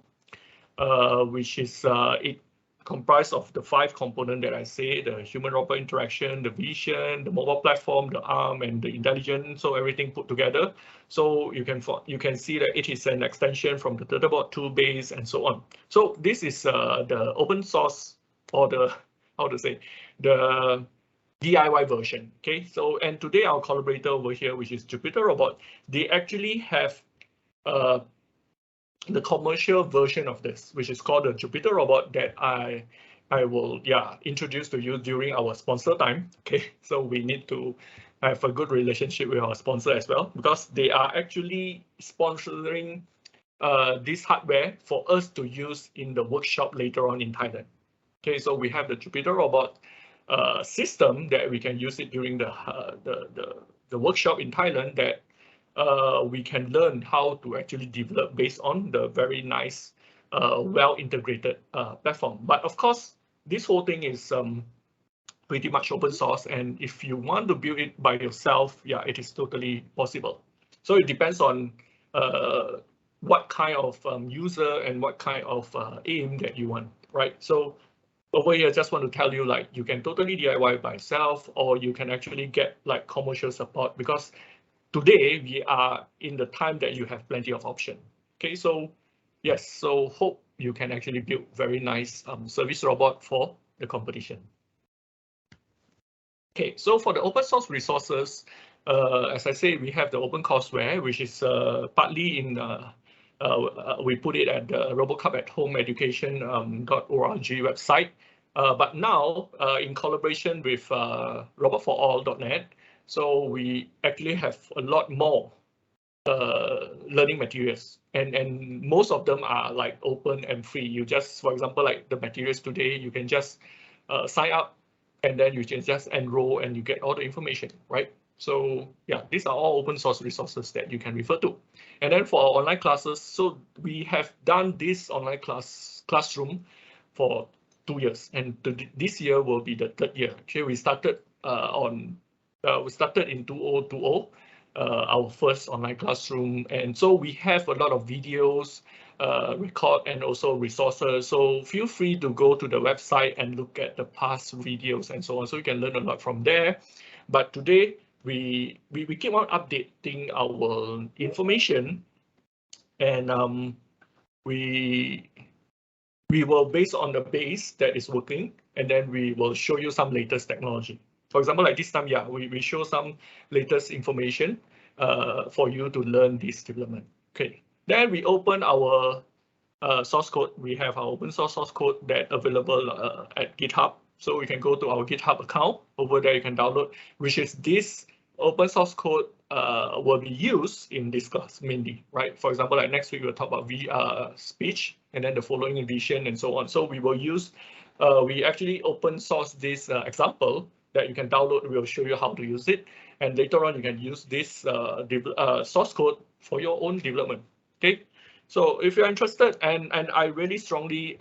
S1: which is it comprised of the 5 components that I say: the human-robot interaction, the vision, the mobile platform, the arm, and the intelligence. So everything put together. So you can see that it is an extension from the Thunderbot Tool base and so on. So this is the open source or the the DIY version. Okay. So and today our collaborator over here, which is Jupiter Robot, they actually have the commercial version of this, which is called the Jupiter Robot, that I will introduce to you during our sponsor time. Okay, so we need to have a good relationship with our sponsor as well, because they are actually sponsoring this hardware for us to use in the workshop later on in Thailand. Okay, so we have the Jupiter Robot system that we can use it during the workshop in Thailand, that we can learn how to actually develop based on the very nice, well-integrated platform. But of course, this whole thing is pretty much open source, and if you want to build it by yourself, it is totally possible. So it depends on what kind of user and what kind of aim that you want, right? So over here, I just want to tell you, like, you can totally DIY by yourself, or you can actually get like commercial support, because today we are in the time that you have plenty of option. Okay, so yes, so hope you can actually build very nice service robot for the competition. Okay, so for the open source resources, as I say, we have the OpenCourseware, which is partly in we put it at the RoboCup at Home Education.org website, but now in collaboration with robotforall.net. So we actually have a lot more learning materials, and most of them are like open and free. You just, for example, like the materials today, you can just sign up and then you can just enroll and you get all the information, right? So yeah, these are all open source resources that you can refer to. And then for our online classes, so we have done this online classroom for 2 years, and this year will be the 3rd year. Okay, we started in 2020, our first online classroom. And so we have a lot of videos, record, and also resources. So feel free to go to the website and look at the past videos and so on. So you can learn a lot from there. But today we keep on updating our information, and we will base on the base that is working, and then we will show you some latest technology. For example, like this time, yeah, we show some latest information for you to learn this development. Okay, then we open our source code. We have our open source code that available at GitHub. So we can go to our GitHub account. Over there, you can download, which is this open source code will be used in this class mainly, right? For example, like next week, we'll talk about speech, and then the following vision and so on. So we will use, we actually open source this example that you can download. We'll show you how to use it. And later on, you can use this source code for your own development, okay? So if you're interested, and I really strongly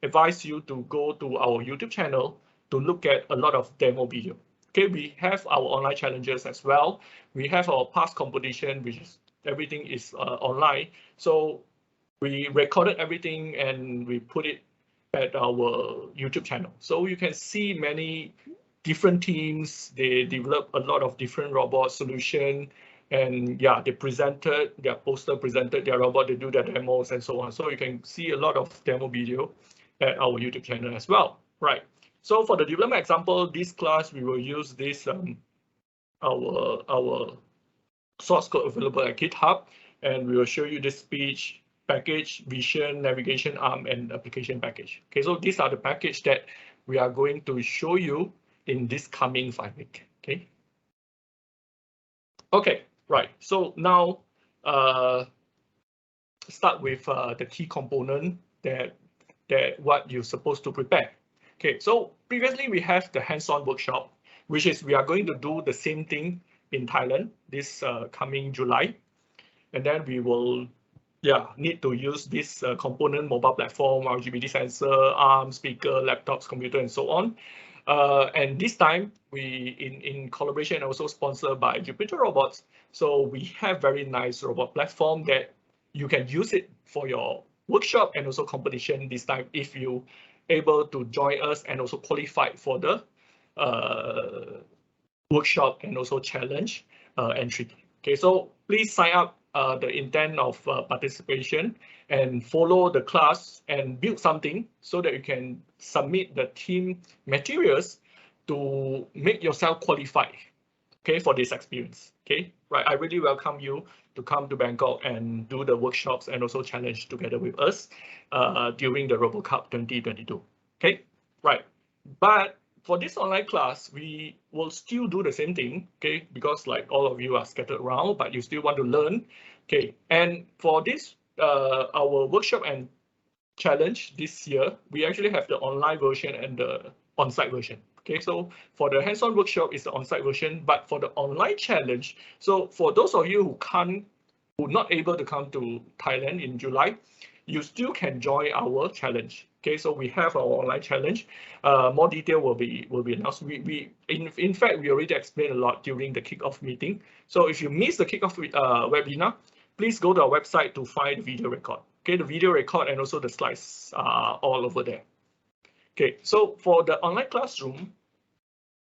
S1: advise you to go to our YouTube channel to look at a lot of demo video. Okay, we have our online challenges as well. We have our past competition, which is everything is online. So we recorded everything and we put it at our YouTube channel. So you can see many different teams. They develop a lot of different robot solution. And yeah, they presented their poster, presented their robot, they do their demos and so on. So you can see a lot of demo video at our YouTube channel as well, right? So for the development example, this class, we will use this, our source code available at GitHub, and we will show you the speech package, vision, navigation arm, and application package. Okay, so these are the package that we are going to show you in this coming 5 weeks, okay? Okay, right, so now start with the key component that what you're supposed to prepare. Okay, so previously we have the hands-on workshop, which is we are going to do the same thing in Thailand this coming July. And then we will, yeah, need to use this component mobile platform, RGBD sensor, arm, speaker, laptops, computer, and so on. And this time we in collaboration and also sponsored by Jupiter Robots. So we have very nice robot platform that you can use it for your workshop and also competition this time if you able to join us and also qualify for the workshop and also challenge entry. Okay, so please sign up the intent of participation and follow the class and build something so that you can submit the team materials to make yourself qualify, okay, for this experience. Okay, right, I really welcome you to come to Bangkok and do the workshops and also challenge together with us during the RoboCup 2022. Okay, right, but for this online class, we will still do the same thing, okay, because like all of you are scattered around, but you still want to learn, okay. And for this, our workshop and challenge this year, we actually have the online version and the on-site version. Okay, so for the hands-on workshop is the on-site version, but for the online challenge, so for those of you who not able to come to Thailand in July, you still can join our challenge. Okay, so we have our online challenge. More detail will be announced. In fact, we already explained a lot during the kickoff meeting. So if you miss the kickoff webinar, please go to our website to find the video record. Okay, the video record and also the slides are all over there. Okay, so for the online classroom,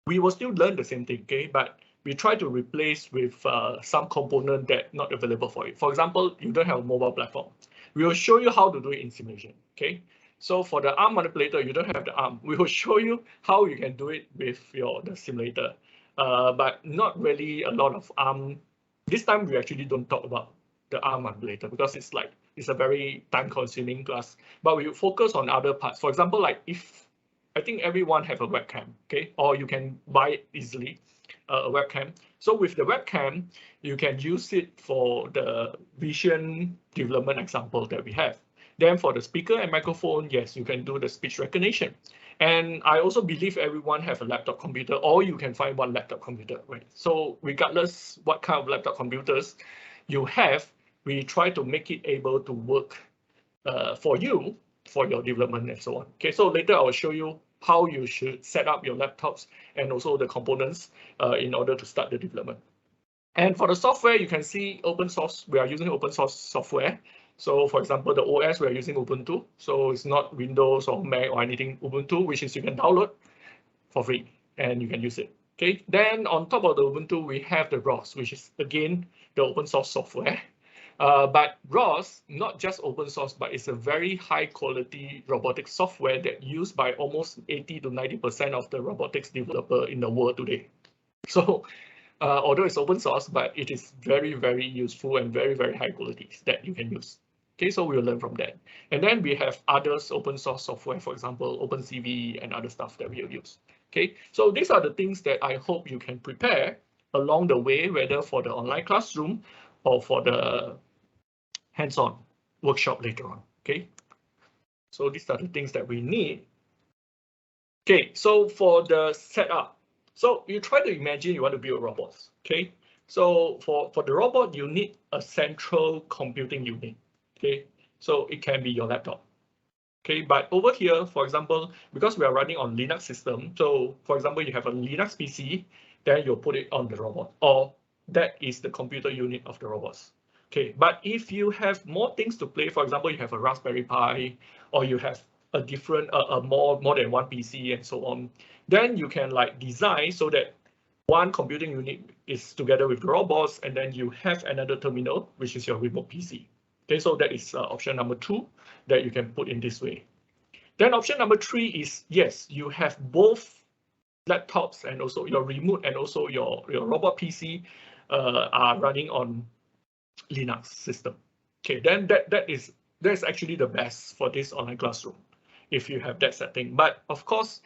S1: we will still learn the same thing, okay, but we try to replace with some component that not available for you. For example, you don't have a mobile platform. We will show you how to do it in simulation, okay? So for the arm manipulator, you don't have the arm. We will show you how you can do it with the simulator, but not really a lot of arm. This time we actually don't talk about the arm manipulator because it's a very time-consuming class. But we focus on other parts. For example, like if I think everyone have a webcam, okay, or you can buy it easily, a webcam. So with the webcam, you can use it for the vision development example that we have. Then for the speaker and microphone, yes, you can do the speech recognition. And I also believe everyone have a laptop computer, or you can find one laptop computer, right? So regardless what kind of laptop computers you have, we try to make it able to work for you, for your development and so on. Okay, so later I will show you how you should set up your laptops and also the components in order to start the development. And for the software, you can see open source. We are using open source software. So for example, the OS, we are using Ubuntu. So it's not Windows or Mac or anything, Ubuntu, which is you can download for free and you can use it. Okay, then on top of the Ubuntu, we have the ROS, which is again the open source software. But ROS, not just open source, but it's a very high quality robotics software that used by almost 80 to 90% of the robotics developer in the world today. So although it's open source, but it is very, very useful and very, very high quality that you can use. Okay, so we'll learn from that. And then we have others open source software, for example, OpenCV and other stuff that we'll use. Okay, so these are the things that I hope you can prepare along the way, whether for the online classroom or for the hands-on workshop later on. Okay, so these are the things that we need. Okay, so for the setup, so you try to imagine you want to build robots. Okay, so for the robot, you need a central computing unit. Okay, so it can be your laptop. Okay, but over here, for example, because we are running on Linux system, so for example, you have a Linux PC, then you'll put it on the robot, or that is the computer unit of the robots. Okay, but if you have more things to play, for example, you have a Raspberry Pi, or you have a different, more than one PC and so on, then you can like design so that one computing unit is together with the robots, and then you have another terminal, which is your remote PC. Okay, so that is option number 2 that you can put in this way. Then option number 3 is, yes, you have both laptops and also your remote and also your robot PC are running on Linux system. Okay, then that's actually the best for this online classroom if you have that setting. But of course,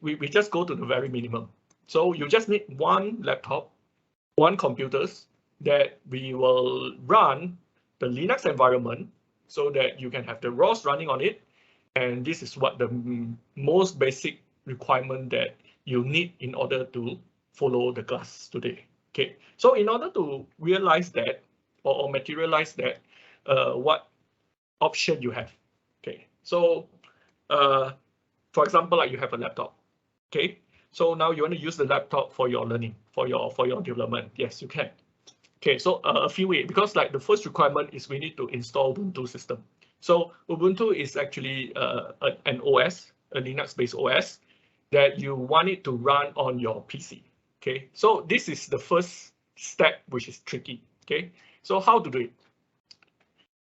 S1: we just go to the very minimum. So you just need one laptop, one computers that we will run the Linux environment so that you can have the ROS running on it. And this is what the most basic requirement that you need in order to follow the class today. Okay, so in order to realize that or materialize that, what option you have. Okay, so for example, like you have a laptop. Okay, so now you want to use the laptop for your learning, for your development. Yes, you can. Okay, so a few ways, because like the first requirement is we need to install Ubuntu system. So Ubuntu is actually an OS, a Linux-based OS that you want it to run on your PC. Okay, so this is the first step, which is tricky. Okay, so how to do it?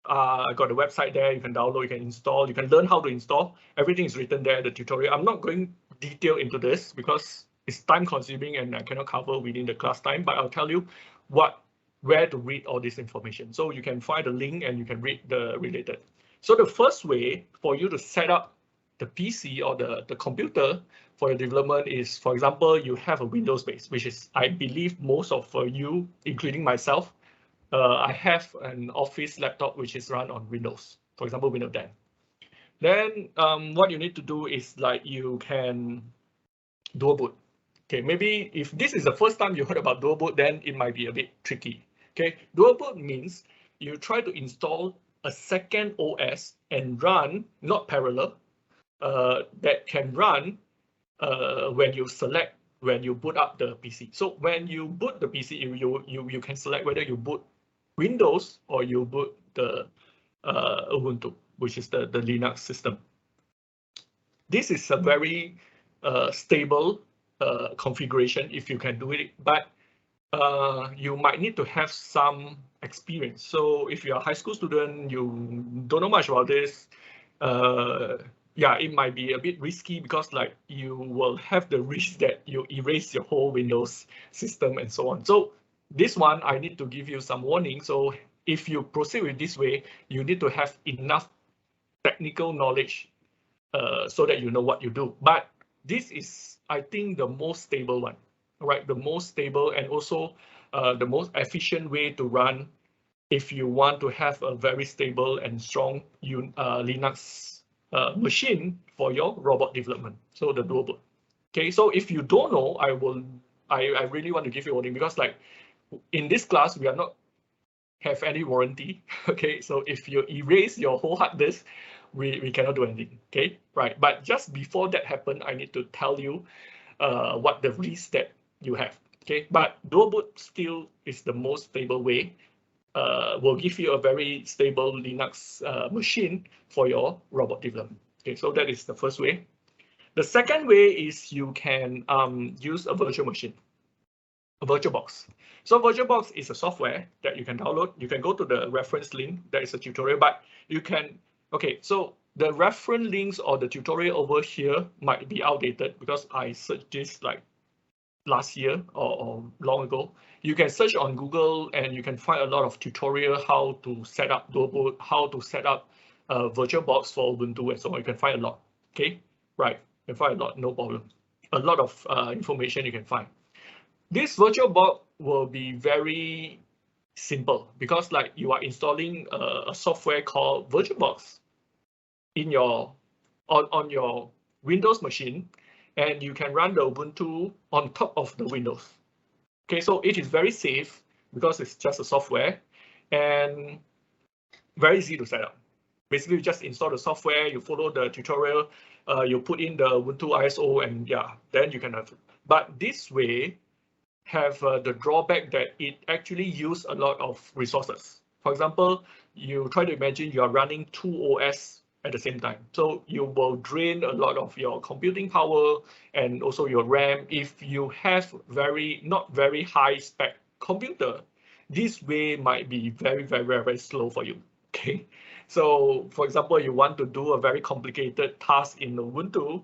S1: I got the website there. You can download, you can install, you can learn how to install. Everything is written there, the tutorial. I'm not going detail into this because it's time consuming and I cannot cover within the class time, but I'll tell you where to read all this information. So you can find the link and you can read the related. So the first way for you to set up the PC or the computer for your development is, for example, you have a Windows base, which is, I believe most of you, including myself, I have an office laptop which is run on Windows, for example, Windows 10. Then what you need to do is like you can dual boot. Okay, maybe if this is the first time you heard about dual boot, then it might be a bit tricky. Okay, dual boot means you try to install a second OS and run, not parallel, that can run when you boot up the PC. So when you boot the PC, you can select whether you boot Windows or you boot the Ubuntu, which is the Linux system. This is a very stable configuration if you can do it, but you might need to have some experience. So if you're a high school student, you don't know much about this, yeah, it might be a bit risky because like you will have the risk that you erase your whole Windows system and so on. So this one, I need to give you some warning. So if you proceed with this way, you need to have enough technical knowledge so that you know what you do. But this is, I think, the most stable one, right? The most stable and also the most efficient way to run if you want to have a very stable and strong Linux machine for your robot development. So the dual boot. Okay, so if you don't know, I really want to give you a warning because like in this class, we are not have any warranty. Okay, so if you erase your whole hard disk, we cannot do anything. Okay, right. But just before that happened, I need to tell you what the risk that you have. Okay, but dual boot still is the most stable way. Will give you a very stable Linux machine for your robot development. Okay, so that is the first way. The second way is you can use a virtual machine, a VirtualBox. So VirtualBox is a software that you can download. You can go to the reference link. There is a tutorial, but you can, okay, so the reference links or the tutorial over here might be outdated because I searched this like last year or long ago. You can search on Google and you can find a lot of tutorial how to set up dual boot, how to set up a VirtualBox for Ubuntu and so on. You can find a lot. Okay, right. You can find a lot, no problem. A lot of information you can find. This VirtualBox will be very simple because like you are installing a software called VirtualBox in your on your Windows machine, and you can run the Ubuntu on top of the Windows. Okay, so it is very safe because it's just a software and very easy to set up. Basically, you just install the software, you follow the tutorial, you put in the Ubuntu ISO, and yeah, then you can have it. But this way have the drawback that it actually use a lot of resources. For example, you try to imagine you are running 2 OS at the same time. So you will drain a lot of your computing power and also your RAM. If you have not very high spec computer, this way might be very slow for you. Okay. So for example, you want to do a very complicated task in Ubuntu,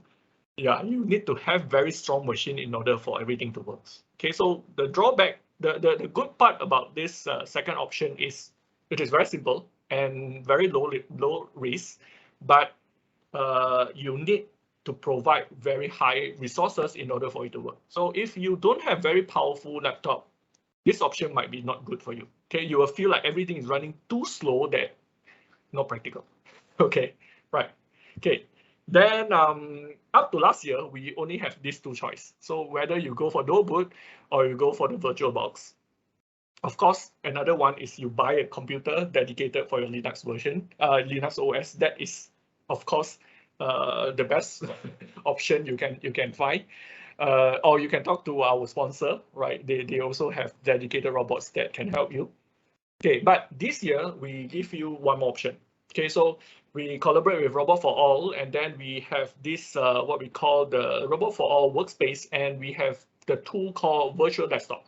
S1: yeah, you need to have very strong machine in order for everything to work. Okay, so the drawback, the good part about this second option is it is very simple and very low risk, but you need to provide very high resources in order for it to work. So if you don't have very powerful laptop, this option might be not good for you. Okay, you will feel like everything is running too slow, that not practical. Okay, right. Okay. Then up to last year, we only have these two choices. So whether you go for dual boot or you go for the VirtualBox. Of course, another one is you buy a computer dedicated for your Linux version, Linux OS. That is, of course, the best option you can find. Or you can talk to our sponsor, right? They also have dedicated robots that can help you. Okay, but this year we give you one more option. Okay, so we collaborate with Robot for All, and then we have this what we call the Robot for All workspace, and we have the tool called Virtual Desktop.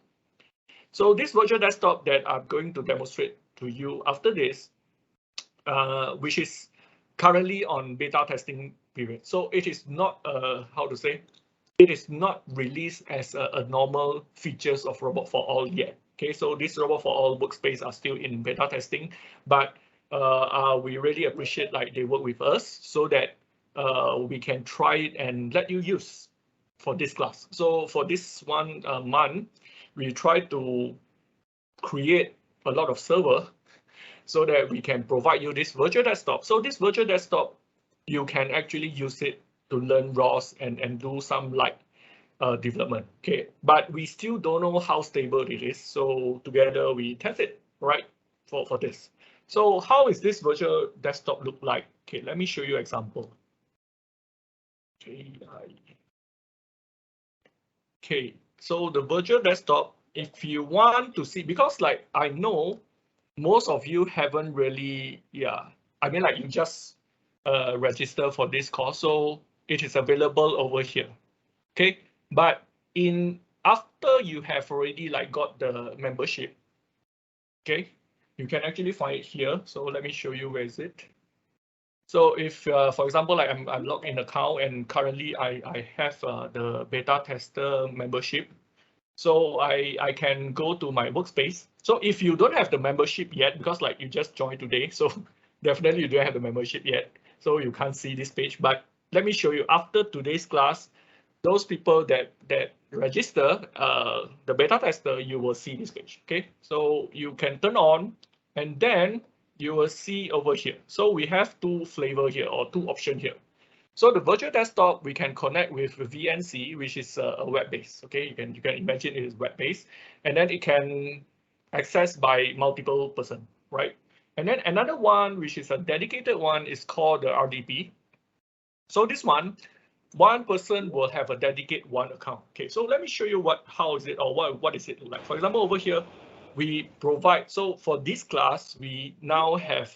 S1: So this virtual desktop that I'm going to demonstrate to you after this, which is currently on beta testing period. So it is not how to say, it is not released as a normal features of Robot for All yet. Okay, so this Robot for All workspace are still in beta testing, but we really appreciate like they work with us so that we can try it and let you use for this class. So for this one month, we try to create a lot of server so that we can provide you this virtual desktop. So this virtual desktop, you can actually use it to learn ROS and do some light development. Okay, but we still don't know how stable it is. So together we test it, right, for this. So how is this virtual desktop look like? Okay, let me show you example. Okay, so the virtual desktop, if you want to see, because like I know most of you haven't really, I mean like you just register for this course, so it is available over here. Okay, but after you have already like got the membership, okay, you can actually find it here. So let me show you where is it. So if, for example, like I'm logged in account and currently I have the beta tester membership. So I can go to my workspace. So if you don't have the membership yet, because like you just joined today, so definitely you don't have the membership yet, so you can't see this page. But let me show you after today's class, those people that register the beta tester, you will see this page. Okay, so you can turn on, and then you will see over here. So we have two flavor here or two option here. So the virtual desktop, we can connect with VNC, which is a web-based. Okay, you can imagine it is web-based, and then it can access by multiple person, right? And then another one, which is a dedicated one, is called the RDP. So this one, one person will have a dedicated one account. Okay, so let me show you how is it, or what is it like. For example, over here, we provide, so for this class, we now have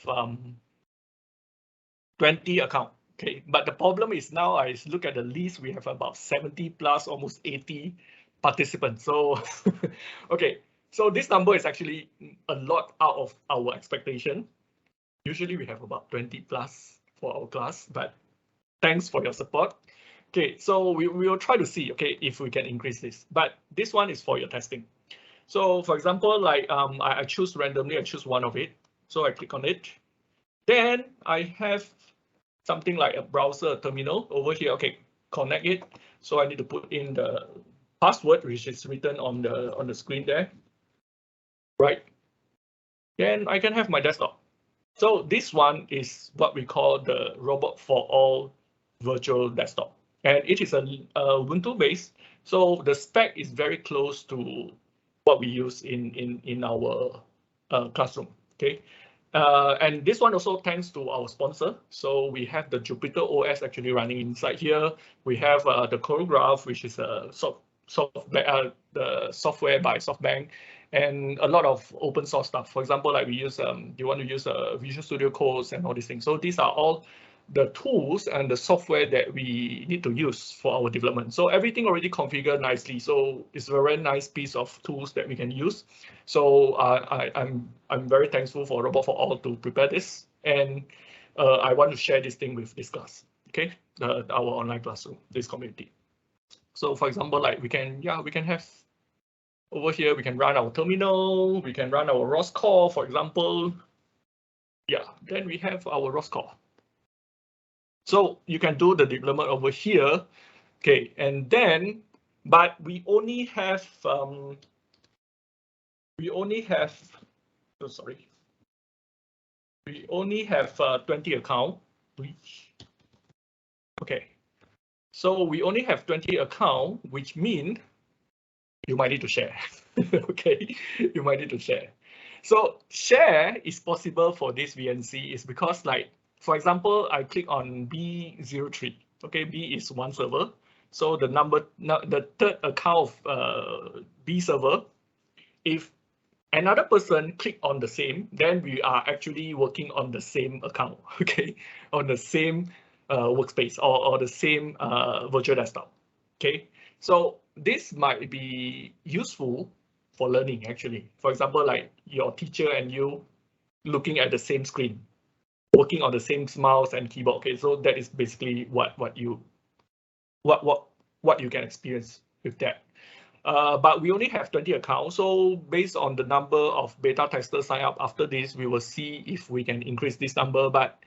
S1: 20 account. Okay, but the problem is now I look at the list, we have about 70 plus, almost 80 participants. So, okay, so this number is actually a lot out of our expectation. Usually we have about 20 plus for our class, but thanks for your support. Okay, so we will try to see, okay, if we can increase this, but this one is for your testing. So for example, like I choose randomly, I choose one of it. So I click on it. Then I have something like a browser terminal over here. Okay, connect it. So I need to put in the password, which is written on the screen there. Right. Then I can have my desktop. So this one is what we call the Robot for All virtual desktop, and it is a Ubuntu based. So the spec is very close to what we use in our classroom. Okay. And this one also thanks to our sponsor. So we have the Jupyter OS actually running inside here. We have the Choreograph, which is a the software by SoftBank, and a lot of open source stuff. For example, like we use, you want to use Visual Studio codes and all these things. So these are all the tools and the software that we need to use for our development. So everything already configured nicely. So it's a very nice piece of tools that we can use. So I'm very thankful for Robot for All to prepare this, and I want to share this thing with this class. Okay, our online classroom, this community. So for example, like we can have over here, we can run our terminal, we can run our ROS core, for example. Yeah, then we have our ROS core. So you can do the development over here. Okay, and then, but we only have, oh, sorry. We only have 20 account. Okay, so we only have 20 account, which means you might need to share. Okay, you might need to share. So share is possible for this VNC is because, like, for example, I click on B03. Okay, B is one server. So the third account of B server, if another person click on the same, then we are actually working on the same account, okay, on the same workspace or the same virtual desktop. Okay, so this might be useful for learning actually. For example, like your teacher and you looking at the same screen, working on the same mouse and keyboard. Okay, so that is basically what you can experience with that. But we only have 20 accounts. So based on the number of beta testers sign up after this, we will see if we can increase this number. But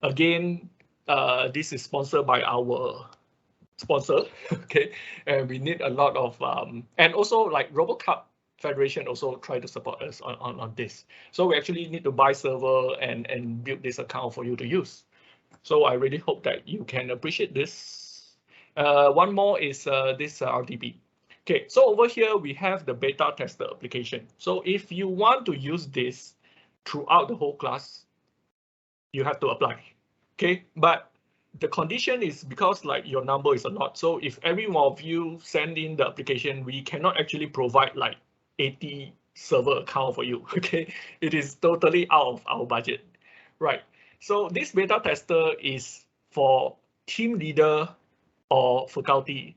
S1: again, this is sponsored by our sponsor, okay? And we need a lot of, and also like RoboCup Federation also try to support us on this. So we actually need to buy server and build this account for you to use. So I really hope that you can appreciate this. One more is this RTP. Okay, so over here we have the beta tester application. So if you want to use this throughout the whole class, you have to apply. Okay, but the condition is because like your number is a lot. So if every one of you send in the application, we cannot actually provide like 80 server account for you. Okay, it is totally out of our budget, right? So this beta tester is for team leader or faculty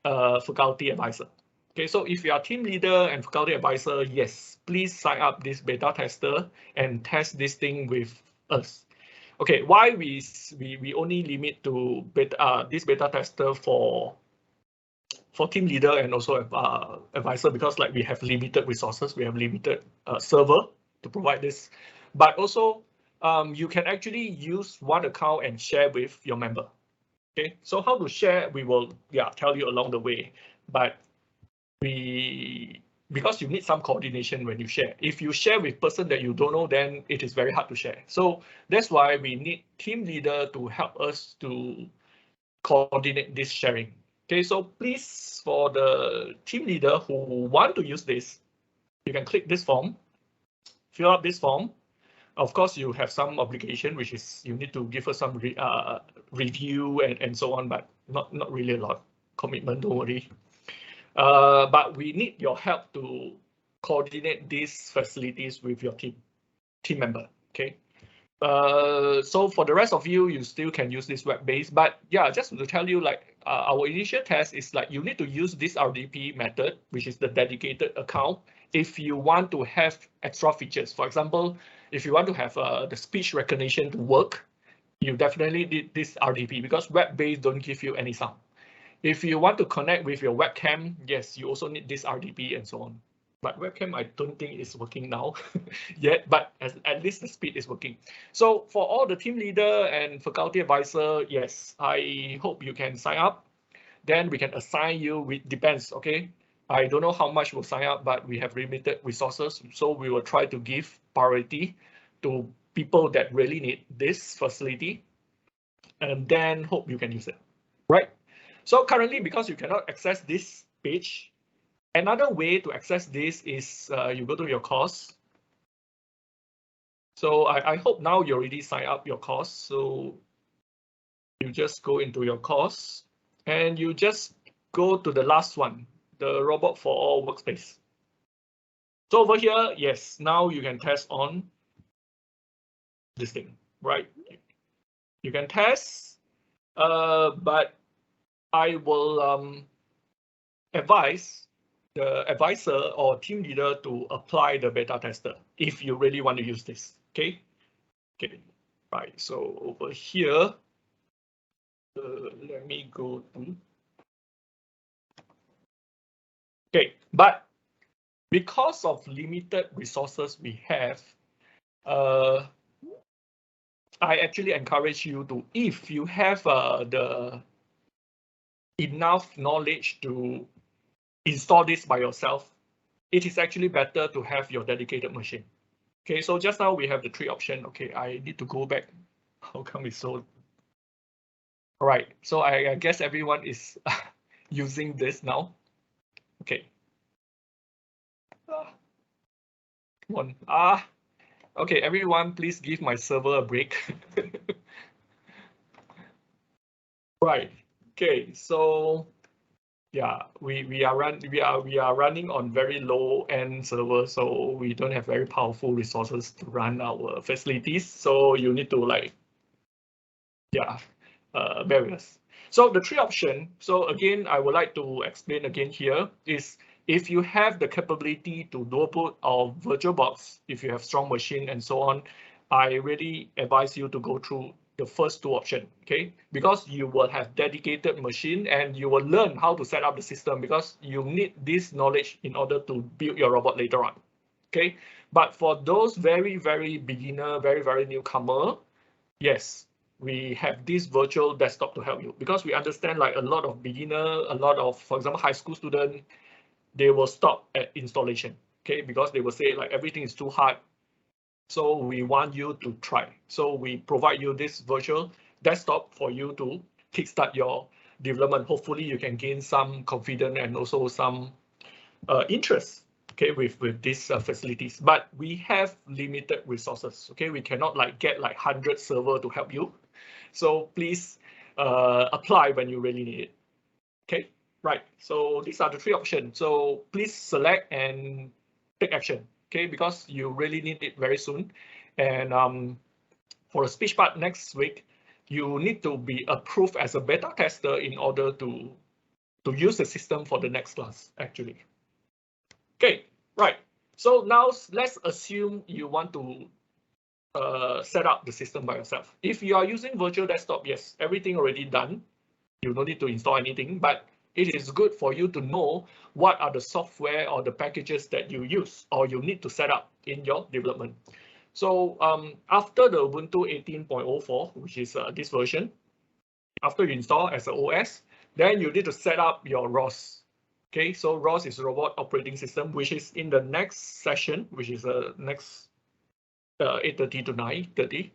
S1: advisor. Okay, so if you are team leader and faculty advisor, yes, please sign up this beta tester and test this thing with us. Okay, why we only limit to this beta tester for team leader and also advisor, because like we have limited resources, we have limited server to provide this, but also you can actually use one account and share with your member. Okay, so how to share, we will tell you along the way, but because you need some coordination when you share. If you share with person that you don't know, then it is very hard to share. So that's why we need team leader to help us to coordinate this sharing. Okay, so please, for the team leader who want to use this, you can click this form, fill up this form. Of course, you have some obligation, which is you need to give us some review and so on, but not really a lot commitment, don't worry. But we need your help to coordinate these facilities with your team member, okay? So for the rest of you, you still can use this web-based, but yeah, just to tell you, like our initial test is like you need to use this RDP method, which is the dedicated account, if you want to have extra features. For example, if you want to have the speech recognition to work, you definitely need this RDP because web-based don't give you any sound. If you want to connect with your webcam, yes, you also need this RDP and so on. But webcam, I don't think is working now yet, but at least the speed is working. So for all the team leader and faculty advisor, yes, I hope you can sign up. Then we can assign you, with depends, okay? I don't know how much will sign up, but we have limited resources. So we will try to give priority to people that really need this facility, and then hope you can use it, right? So currently, because you cannot access this page, another way to access this is you go to your course. So I hope now you already signed up your course. So you just go into your course and you just go to the last one, the Robot for All workspace. So over here, yes, now you can test on this thing, right? You can test, but I will advise the advisor or team leader to apply the beta tester if you really want to use this, okay? Okay, right, so over here, let me go to, okay, but because of limited resources we have, I actually encourage you to, if you have the enough knowledge to install this by yourself, it is actually better to have your dedicated machine. Okay, so just now we have the 3 options. Okay, I need to go back. How come it's so? All right, so I guess everyone is using this now. Okay. Come on. Okay, everyone, please give my server a break. Right. Okay, so yeah, we are running on very low end server, so we don't have very powerful resources to run our facilities. So you need to like, yeah, bear with us. So the 3 options. So again, I would like to explain again here is if you have the capability to dual boot or VirtualBox, if you have strong machine and so on, I really advise you to go through the first 2 options, okay? Because you will have dedicated machine and you will learn how to set up the system because you need this knowledge in order to build your robot later on, okay? But for those very, very beginner, very, very newcomer, yes, we have this virtual desktop to help you because we understand like a lot of beginner, a lot of, for example, high school student, they will stop at installation, okay? Because they will say like everything is too hard. So we want you to try. So we provide you this virtual desktop for you to kickstart your development. Hopefully you can gain some confidence and also some interest, okay, with these facilities. But we have limited resources, okay? We cannot like get like 100 server to help you. So please apply when you really need it, okay? Right, so these are the 3 options. So please select and take action, okay? Because you really need it very soon. And for the speech part next week, you need to be approved as a beta tester in order to use the system for the next class, actually. Okay, right. So now let's assume you want to set up the system by yourself. If you are using virtual desktop, yes, everything already done. You don't need to install anything, but it is good for you to know what are the software or the packages that you use or you need to set up in your development. So after the Ubuntu 18.04, which is this version, after you install as an OS, then you need to set up your ROS. Okay, so ROS is Robot Operating System, which is in the next session, which is next 8:30 to 9:30.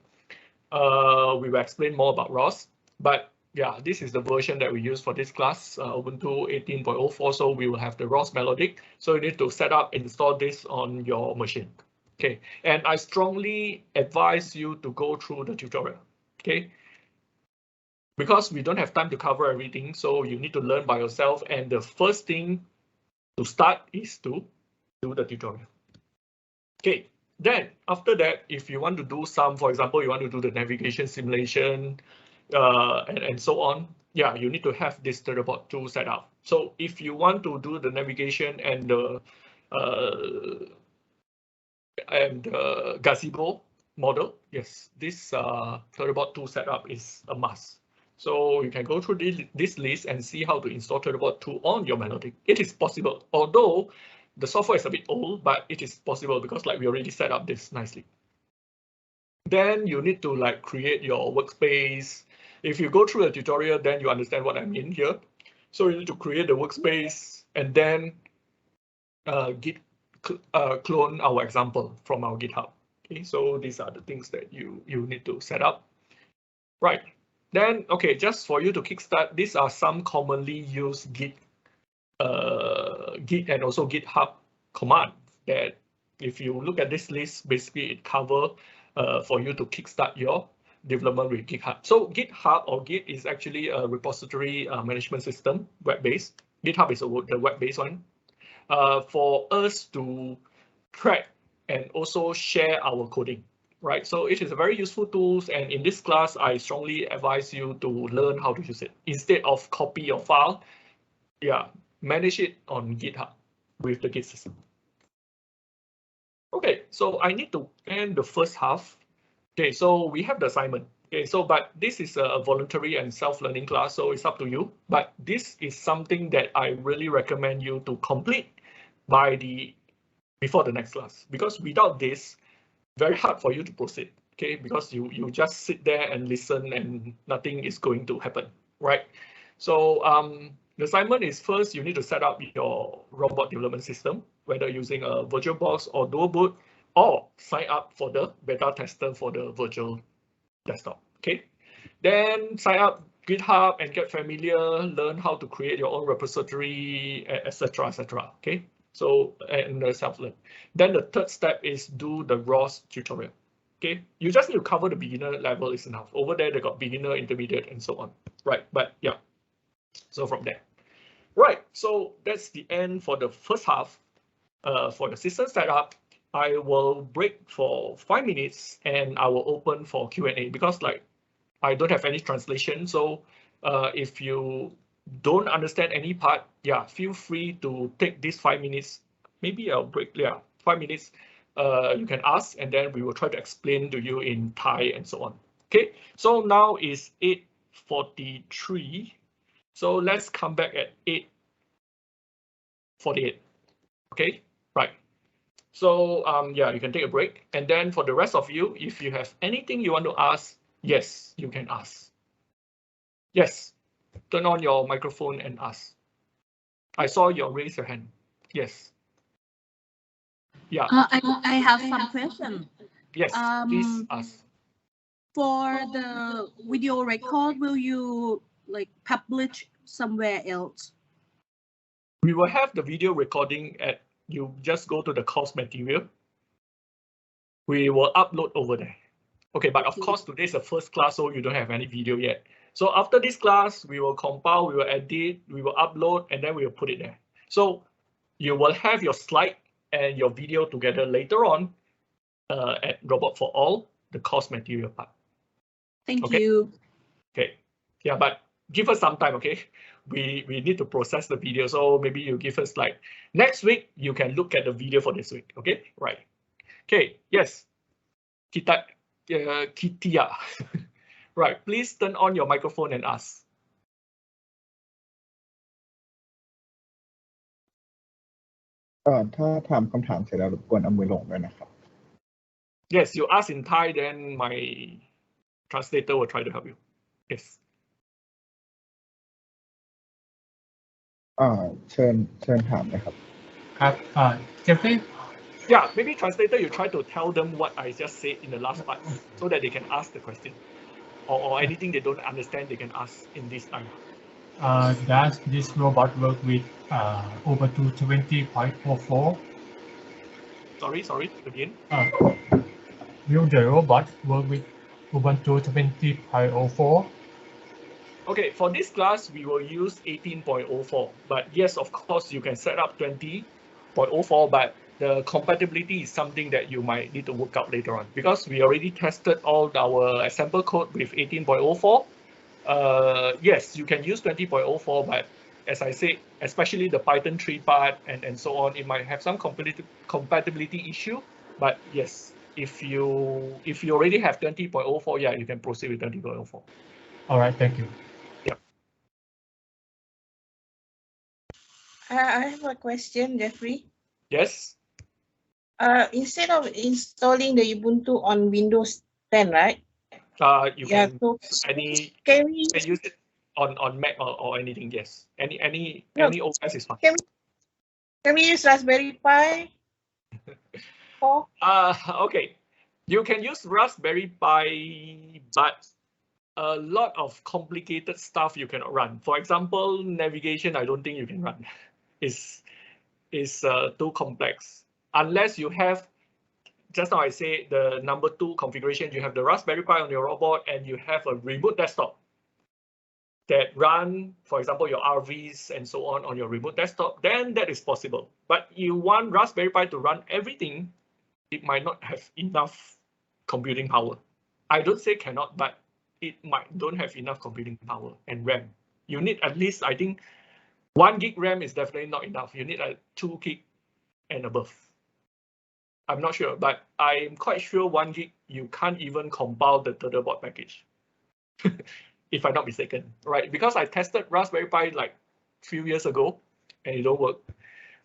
S1: We will explain more about ROS, but yeah, this is the version that we use for this class, Ubuntu 18.04. So we will have the ROS melodic. So you need to set up, install this on your machine. Okay, and I strongly advise you to go through the tutorial. Okay, because we don't have time to cover everything, so you need to learn by yourself. And the first thing to start is to do the tutorial. Okay, then after that, if you want to do some, for example, you want to do the navigation simulation and so on, yeah, you need to have this Thunderbot tool set up. So if you want to do the navigation and the gazebo model, yes, this Thunderbot tool setup is a must. So you can go through this list and see how to install Thunderbot tool on your Melodic. It is possible, although the software is a bit old, but it is possible because like we already set up this nicely. Then you need to like create your workspace. If you go through the tutorial, then you understand what I mean here. So you need to create the workspace and then clone our example from our GitHub. Okay, so these are the things that you need to set up. Right. Then, okay, just for you to kickstart, these are some commonly used Git and also GitHub commands that if you look at this list, basically it covers for you to kickstart your development with GitHub. So GitHub or Git is actually a repository management system, web-based. GitHub is the web-based one. For us to track and also share our coding, right? So it is a very useful tool, and in this class, I strongly advise you to learn how to use it. Instead of copy your file, yeah, manage it on GitHub with the Git system. Okay, so I need to end the first half. Okay, so we have the assignment. Okay, so but this is a voluntary and self-learning class, so it's up to you. But this is something that I really recommend you to complete before the next class, because without this, very hard for you to proceed. Okay, because you just sit there and listen and nothing is going to happen, right? So the assignment is first you need to set up your robot development system, whether using a VirtualBox or dual boot, or sign up for the beta tester for the virtual desktop. Okay, then sign up GitHub and get familiar, learn how to create your own repository, etc., etc. Okay, so and the self-learn. Then the third step is do the ROS tutorial. Okay, you just need to cover the beginner level is enough. Over there they got beginner, intermediate, and so on. Right, but yeah. So from there, right. So that's the end for the first half. For the system setup, I will break for 5 minutes and I will open for Q&A because like I don't have any translation. So if you don't understand any part, yeah, feel free to take these 5 minutes. Maybe I'll break, yeah, 5 minutes. You can ask and then we will try to explain to you in Thai and so on. Okay, so now is 8:43. So let's come back at 8:48. Okay, right. So yeah, you can take a break. And then for the rest of you, if you have anything you want to ask, yes, you can ask. Yes, turn on your microphone and ask. I saw you raise your hand. Yes. Yeah.
S3: I have some question.
S1: Yes, please ask.
S3: For the video record, will you like publish somewhere else?
S1: We will have the video recording at, you just go to the course material. We will upload over there. Okay, but of course today is the first class, so you don't have any video yet. So after this class, we will compile, we will edit, we will upload, and then we will put it there. So you will have your slide and your video together later on at Robot for All, the course material part.
S3: Thank you.
S1: Okay, yeah, but give us some time, okay? We need to process the video, so maybe you give us like next week, you can look at the video for this week, okay? Right. Okay, yes. Kitia. Right, please turn on your microphone and ask.
S2: ถ้าถามคำถามเสร็จแล้วรบกวนเอามือลงด้วยนะครับ
S1: Yes, you ask in Thai, then my translator will try to help you. Yes.
S2: เชิญถามเลยครับ
S4: ครับJeffrey.
S1: Yeah, maybe translator, you try to tell them what I just said in the last part so that they can ask the question. Or anything they don't understand, they can ask in this time.
S4: Does this robot work with Ubuntu 20.04?
S1: Sorry, again.
S4: Will the robot work with Ubuntu 20.04?
S1: Okay, for this class, we will use 18.04, but yes, of course, you can set up 20.04, but the compatibility is something that you might need to work out later on because we already tested all our sample code with 18.04. Yes, you can use 20.04, but as I said, especially the Python 3 part and so on, it might have some compatibility issue. But yes, if you already have 20.04, yeah, you can proceed with 20.04.
S4: All right, thank you.
S5: I have a question, Jeffrey.
S1: Yes.
S5: Instead of installing the Ubuntu on Windows 10, right?
S1: You
S5: Yeah.
S1: can
S5: So
S1: can use it on Mac or anything. Yes. Any OS is fine.
S5: Can we use Raspberry Pi?
S1: Okay. You can use Raspberry Pi, but a lot of complicated stuff you cannot run. For example, navigation, I don't think you can run. It's too complex. Unless you have, just now I say the number 2 configuration, you have the Raspberry Pi on your robot and you have a remote desktop that run, for example, your RVs and so on your remote desktop, then that is possible. But you want Raspberry Pi to run everything, it might not have enough computing power. I don't say cannot, but it might don't have enough computing power and RAM. You need at least, I think, 1 gig RAM is definitely not enough. You need a 2 gig and above. I'm not sure, but I'm quite sure 1 gig, you can't even compile the Thunderbot package. If I'm not mistaken, right? Because I tested Raspberry Pi like a few years ago and it don't work.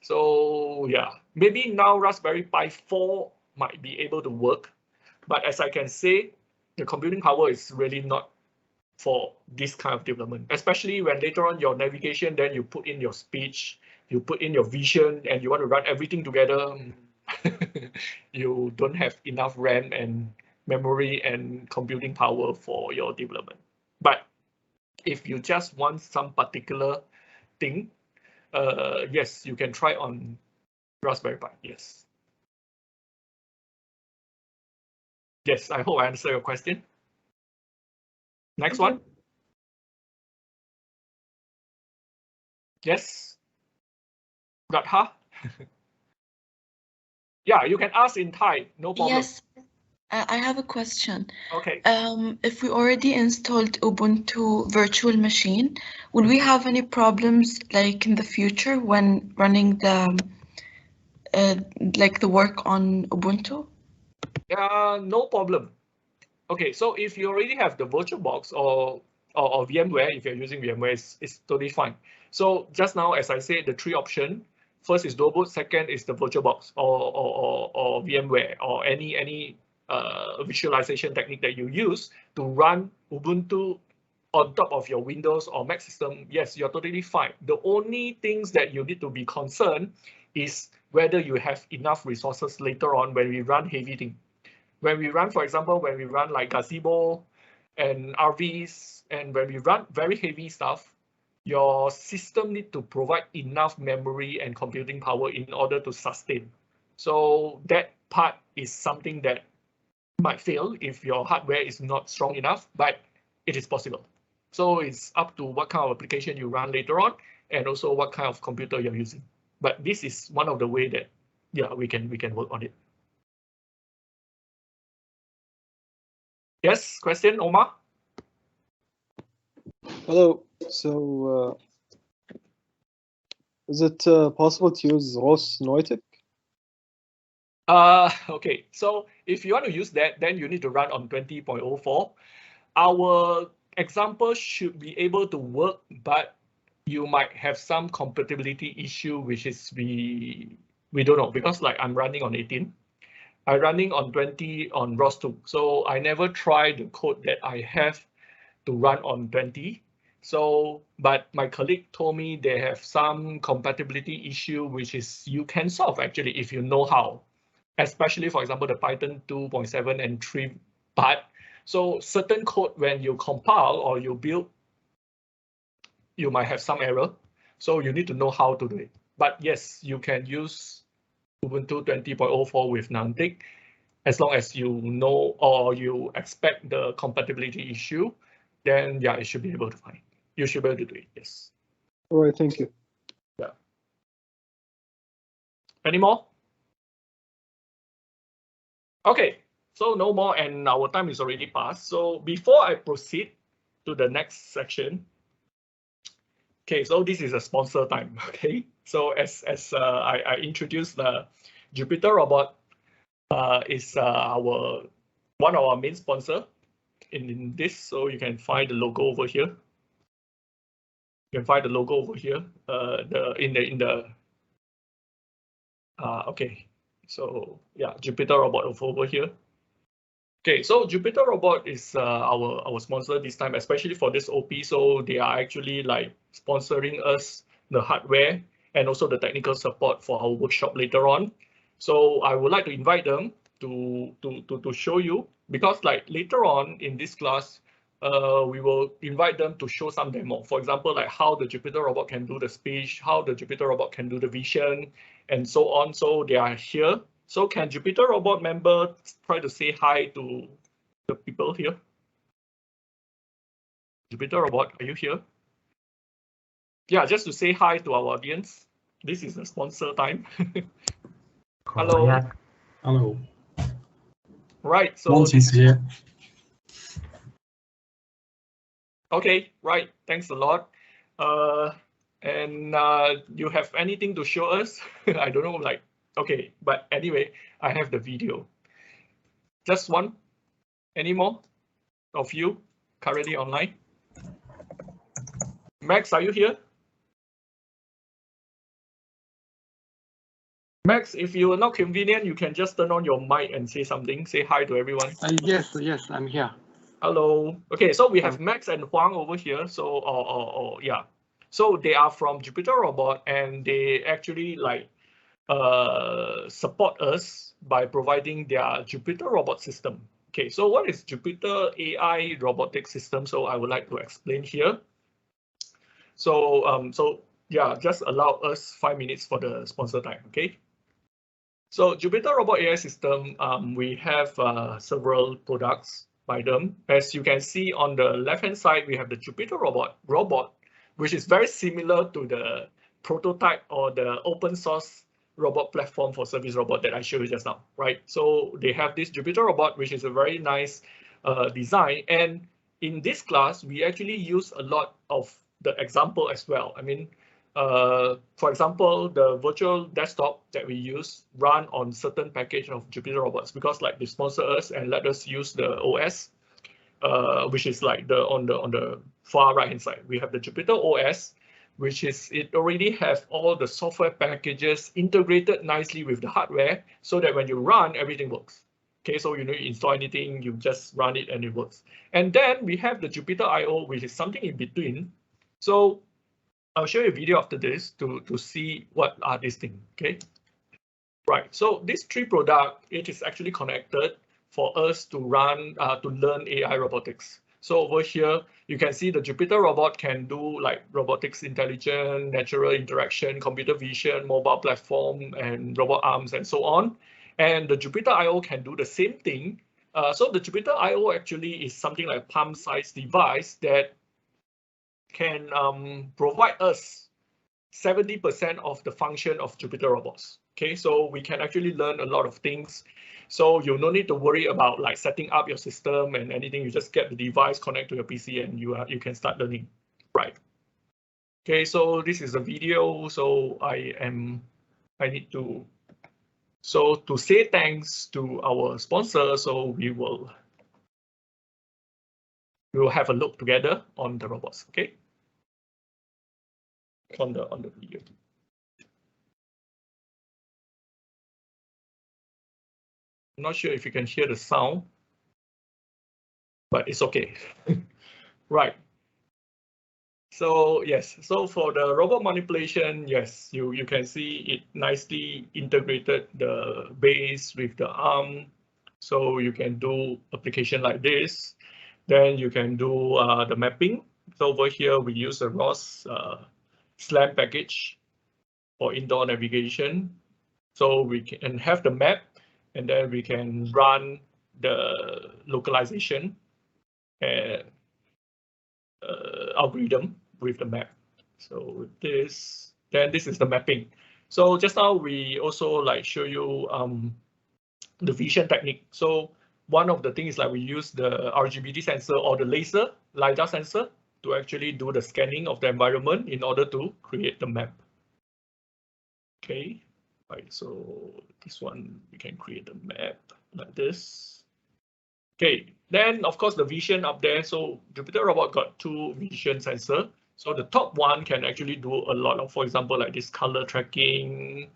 S1: So yeah, maybe now Raspberry Pi 4 might be able to work. But as I can say, the computing power is really not for this kind of development, especially when later on your navigation, then you put in your speech, you put in your vision, and you want to run everything together. You don't have enough RAM and memory and computing power for your development. But if you just want some particular thing, yes, you can try on Raspberry Pi. Yes. Yes, I hope I answered your question. Next one. Yes. Radha? Yeah, you can ask in Thai, no problem.
S6: Yes, I have a question.
S1: Okay.
S6: If we already installed Ubuntu virtual machine, will we have any problems like in the future when running the like the work on Ubuntu?
S1: No problem. Okay, so if you already have the VirtualBox or VMware, if you're using VMware, it's totally fine. So just now, as I said, the 3 options. First is Dobo, second is the VirtualBox or VMware or any visualization technique that you use to run Ubuntu on top of your Windows or Mac system. Yes, you're totally fine. The only things that you need to be concerned is whether you have enough resources later on when we run heavy things. When we run, for example, when we run like Gazebo and RVs, and when we run very heavy stuff, your system need to provide enough memory and computing power in order to sustain. So that part is something that might fail if your hardware is not strong enough, but it is possible. So it's up to what kind of application you run later on, and also what kind of computer you're using. But this is one of the way that, yeah, we can work on it. Yes, question, Omar?
S7: Hello. So, is it possible to use ROS Noitic?
S1: Okay, so if you want to use that, then you need to run on 20.04. Our example should be able to work, but you might have some compatibility issue, which is we don't know, because like I'm running on 18. I'm running on 20 on ROS 2. So I never tried the code that I have to run on 20. So, but my colleague told me they have some compatibility issue, which is you can solve actually if you know how, especially for example, the Python 2.7 and 3 part. So certain code when you compile or you build, you might have some error. So you need to know how to do it. But yes, you can use Ubuntu 20.04 with Nantic, as long as you know or you expect the compatibility issue, then yeah, it should be able to find. You should be able to do it, yes.
S7: All right, thank you.
S1: Yeah. Any more? Okay, so no more, and our time is already passed. So before I proceed to the next section, okay, so this is a sponsor time. Okay, so as I introduced, the Jupiter Robot is one of our main sponsor in this. So you can find the logo over here. You can find the logo over here. Okay, so yeah, Jupiter Robot over here. Okay, so Jupiter Robot is our sponsor this time, especially for this OP. So they are actually like sponsoring us the hardware and also the technical support for our workshop later on. So I would like to invite them to show you, because like later on in this class, we will invite them to show some demo. For example, like how the Jupiter Robot can do the speech, how the Jupiter Robot can do the vision, and so on. So they are here. So can Jupiter Robot member try to say hi to the people here? Jupiter Robot, are you here? Yeah, just to say hi to our audience. This is the sponsor time. Hello.
S8: Hello.
S1: Right. So
S8: Mons is here.
S1: okay. Right. Thanks a lot. And you have anything to show us? I don't know. Like, okay. But anyway, I have the video. Just one. Any more of you currently online? Max, are you here? Max, if you are not convenient, you can just turn on your mic and say something. Say hi to everyone.
S8: Yes, I'm here.
S1: Hello. Okay, so we have Max and Huang over here. So, yeah. So they are from Jupiter Robot, and they actually like support us by providing their Jupiter Robot system. Okay, so what is Jupiter AI robotic system? So I would like to explain here. So, yeah, just allow us 5 minutes for the sponsor time. Okay. So Jupiter Robot AI system, we have several products by them. As you can see on the left-hand side, we have the Jupiter Robot, which is very similar to the prototype or the open source robot platform for service robot that I showed you just now, right? So they have this Jupiter Robot, which is a very nice design. And in this class, we actually use a lot of the example as well. I mean, for example, the virtual desktop that we use run on certain package of Jupiter Robots, because like they sponsor us and let us use the OS, which is like on the far right hand side. We have the Jupiter OS, which is it already has all the software packages integrated nicely with the hardware, so that when you run, everything works. Okay, so you don't install anything, you just run it and it works. And then we have the Jupiter IO, which is something in between. So I'll show you a video after this to see what are these things, okay? Right, so these three products, it is actually connected for us to run, to learn AI robotics. So over here, you can see the Jupiter Robot can do like robotics intelligence, natural interaction, computer vision, mobile platform, and robot arms, and so on. And the Jupiter IO can do the same thing. So the Jupiter IO actually is something like a palm-sized device that can provide us 70% of the function of Jupiter Robots. Okay, so we can actually learn a lot of things. So you no need to worry about like setting up your system and anything. You just get the device, connect to your PC, and you can start learning. Right. Okay, so this is a video. So I need to. So to say thanks to our sponsor, so we will have a look together on the robots. Okay. On the video. I'm not sure if you can hear the sound, but it's okay. Right. So yes, so for the robot manipulation, yes, you can see it nicely integrated the base with the arm. So you can do application like this. Then you can do the mapping. So over here, we use the ROS SLAM package for indoor navigation. So we can have the map, and then we can run the localization algorithm with the map. So this, then this is the mapping. So just now we also like show you the vision technique. So one of the things like we use the RGBD sensor or the laser LiDAR sensor to actually do the scanning of the environment in order to create the map. Okay, right, so this one, we can create a map like this. Okay, then of course the vision up there. So Jupyter Robot got 2 vision sensor. So the top one can actually do a lot of, for example, like this color tracking,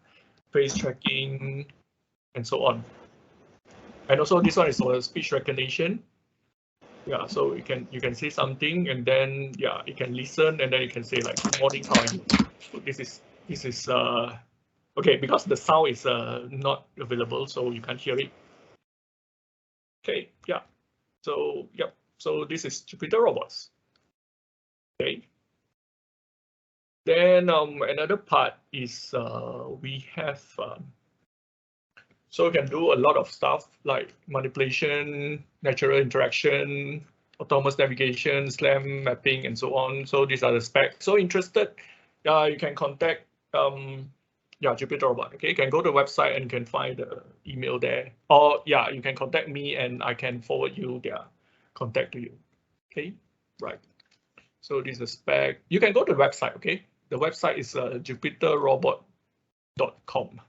S1: face tracking, and so on. And also this one is for speech recognition. Yeah, so you can say something and then yeah, you can listen and then you can say like, good morning, how are you? So this is okay, because the sound is not available, so you can't hear it. Okay, yeah. So yep. So this is Jupyter Robots. Okay. Then another part is we have so we can do a lot of stuff like manipulation, natural interaction, autonomous navigation, SLAM mapping, and so on. So these are the specs. So interested, you can contact Jupyter Robot. Okay, you can go to the website and you can find the email there. Or yeah, you can contact me and I can forward you their contact to you. Okay, right. So this is the spec. You can go to the website. Okay, the website is jupyterrobot.com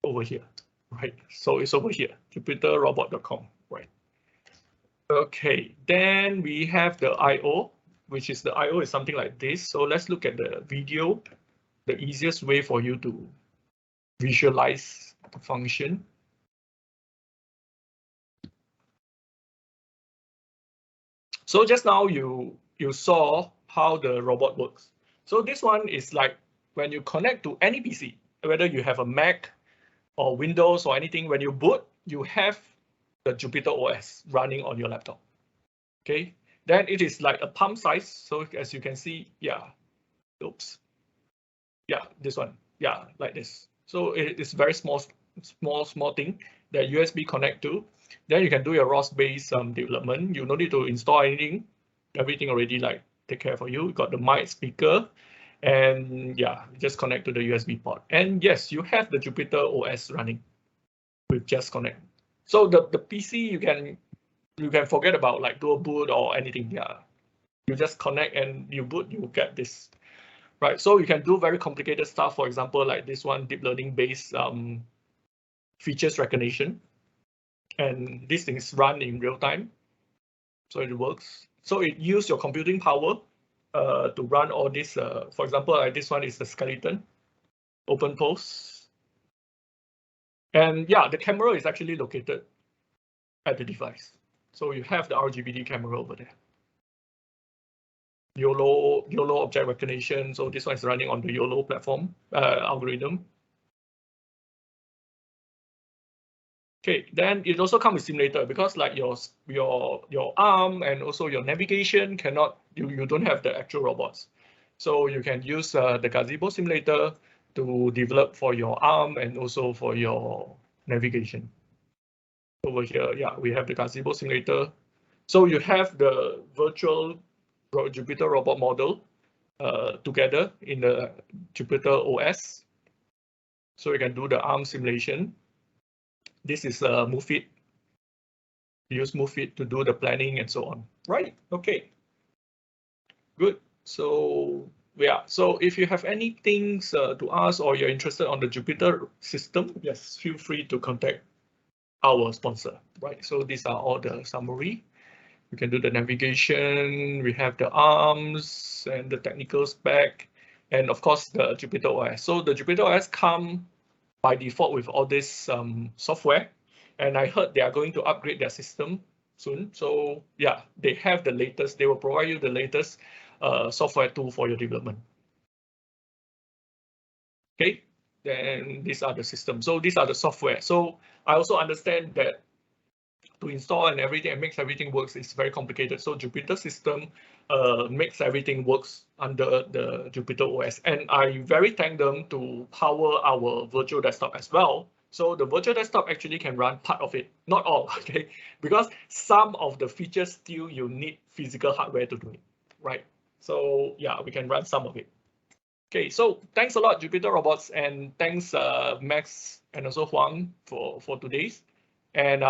S1: over here. Right, so it's over here, jupyterrobot.com, right? Okay, then we have the I/O, which is the I/O is something like this. So let's look at the video, the easiest way for you to visualize the function. So just now you saw how the robot works. So this one is like when you connect to any PC, whether you have a Mac or Windows or anything, when you boot, you have the Jupyter OS running on your laptop. Okay, then it is like a palm size. So as you can see, yeah, oops, yeah, this one, yeah, like this. So it is very small thing that USB connect to. Then you can do your ROS-based development. You don't need to install anything. Everything already like take care for you. You got the mic, speaker, and yeah, just connect to the USB port. And yes, you have the Jupyter OS running with just connect. So the PC you can forget about like dual boot or anything. Yeah, you just connect and you boot, you get this. Right, so you can do very complicated stuff. For example, like this one, deep learning based features recognition. And this thing is run in real time. So it works. So it uses your computing power to run all this. For example, like this one is the skeleton, open pose. And yeah, the camera is actually located at the device. So you have the RGBD camera over there. YOLO object recognition. So this one is running on the YOLO platform algorithm. Okay, then it also comes with simulator because like your arm and also your navigation cannot, you don't have the actual robots. So you can use the Gazebo simulator to develop for your arm and also for your navigation. Over here, yeah, we have the Gazebo simulator. So you have the virtual Jupyter robot model together in the Jupyter OS. So you can do the arm simulation. This is MoveIt. Use MoveIt to do the planning and so on. Right, okay. Good, so yeah, so if you have any things to ask or you're interested on the Jupyter system, yes, feel free to contact our sponsor, right? So these are all the summary. You can do the navigation, we have the arms and the technical spec, and of course the Jupyter OS. So the Jupyter OS come by default with all this software, and I heard they are going to upgrade their system soon. So yeah, they have the latest, they will provide you the latest software tool for your development. Okay, then these are the systems. So these are the software. So I also understand that to install and everything and makes everything works is very complicated. So Jupyter system makes everything works under the Jupyter OS. And I very thank them to power our virtual desktop as well. So the virtual desktop actually can run part of it, not all, okay? Because some of the features still you need physical hardware to do it, right? So yeah, we can run some of it. Okay, so thanks a lot, Jupyter Robots, and thanks Max and also Huang for today's. And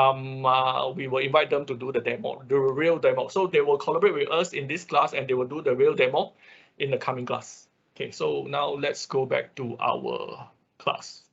S1: we will invite them to do the demo, the real demo. So they will collaborate with us in this class, and they will do the real demo in the coming class. Okay, so now let's go back to our class.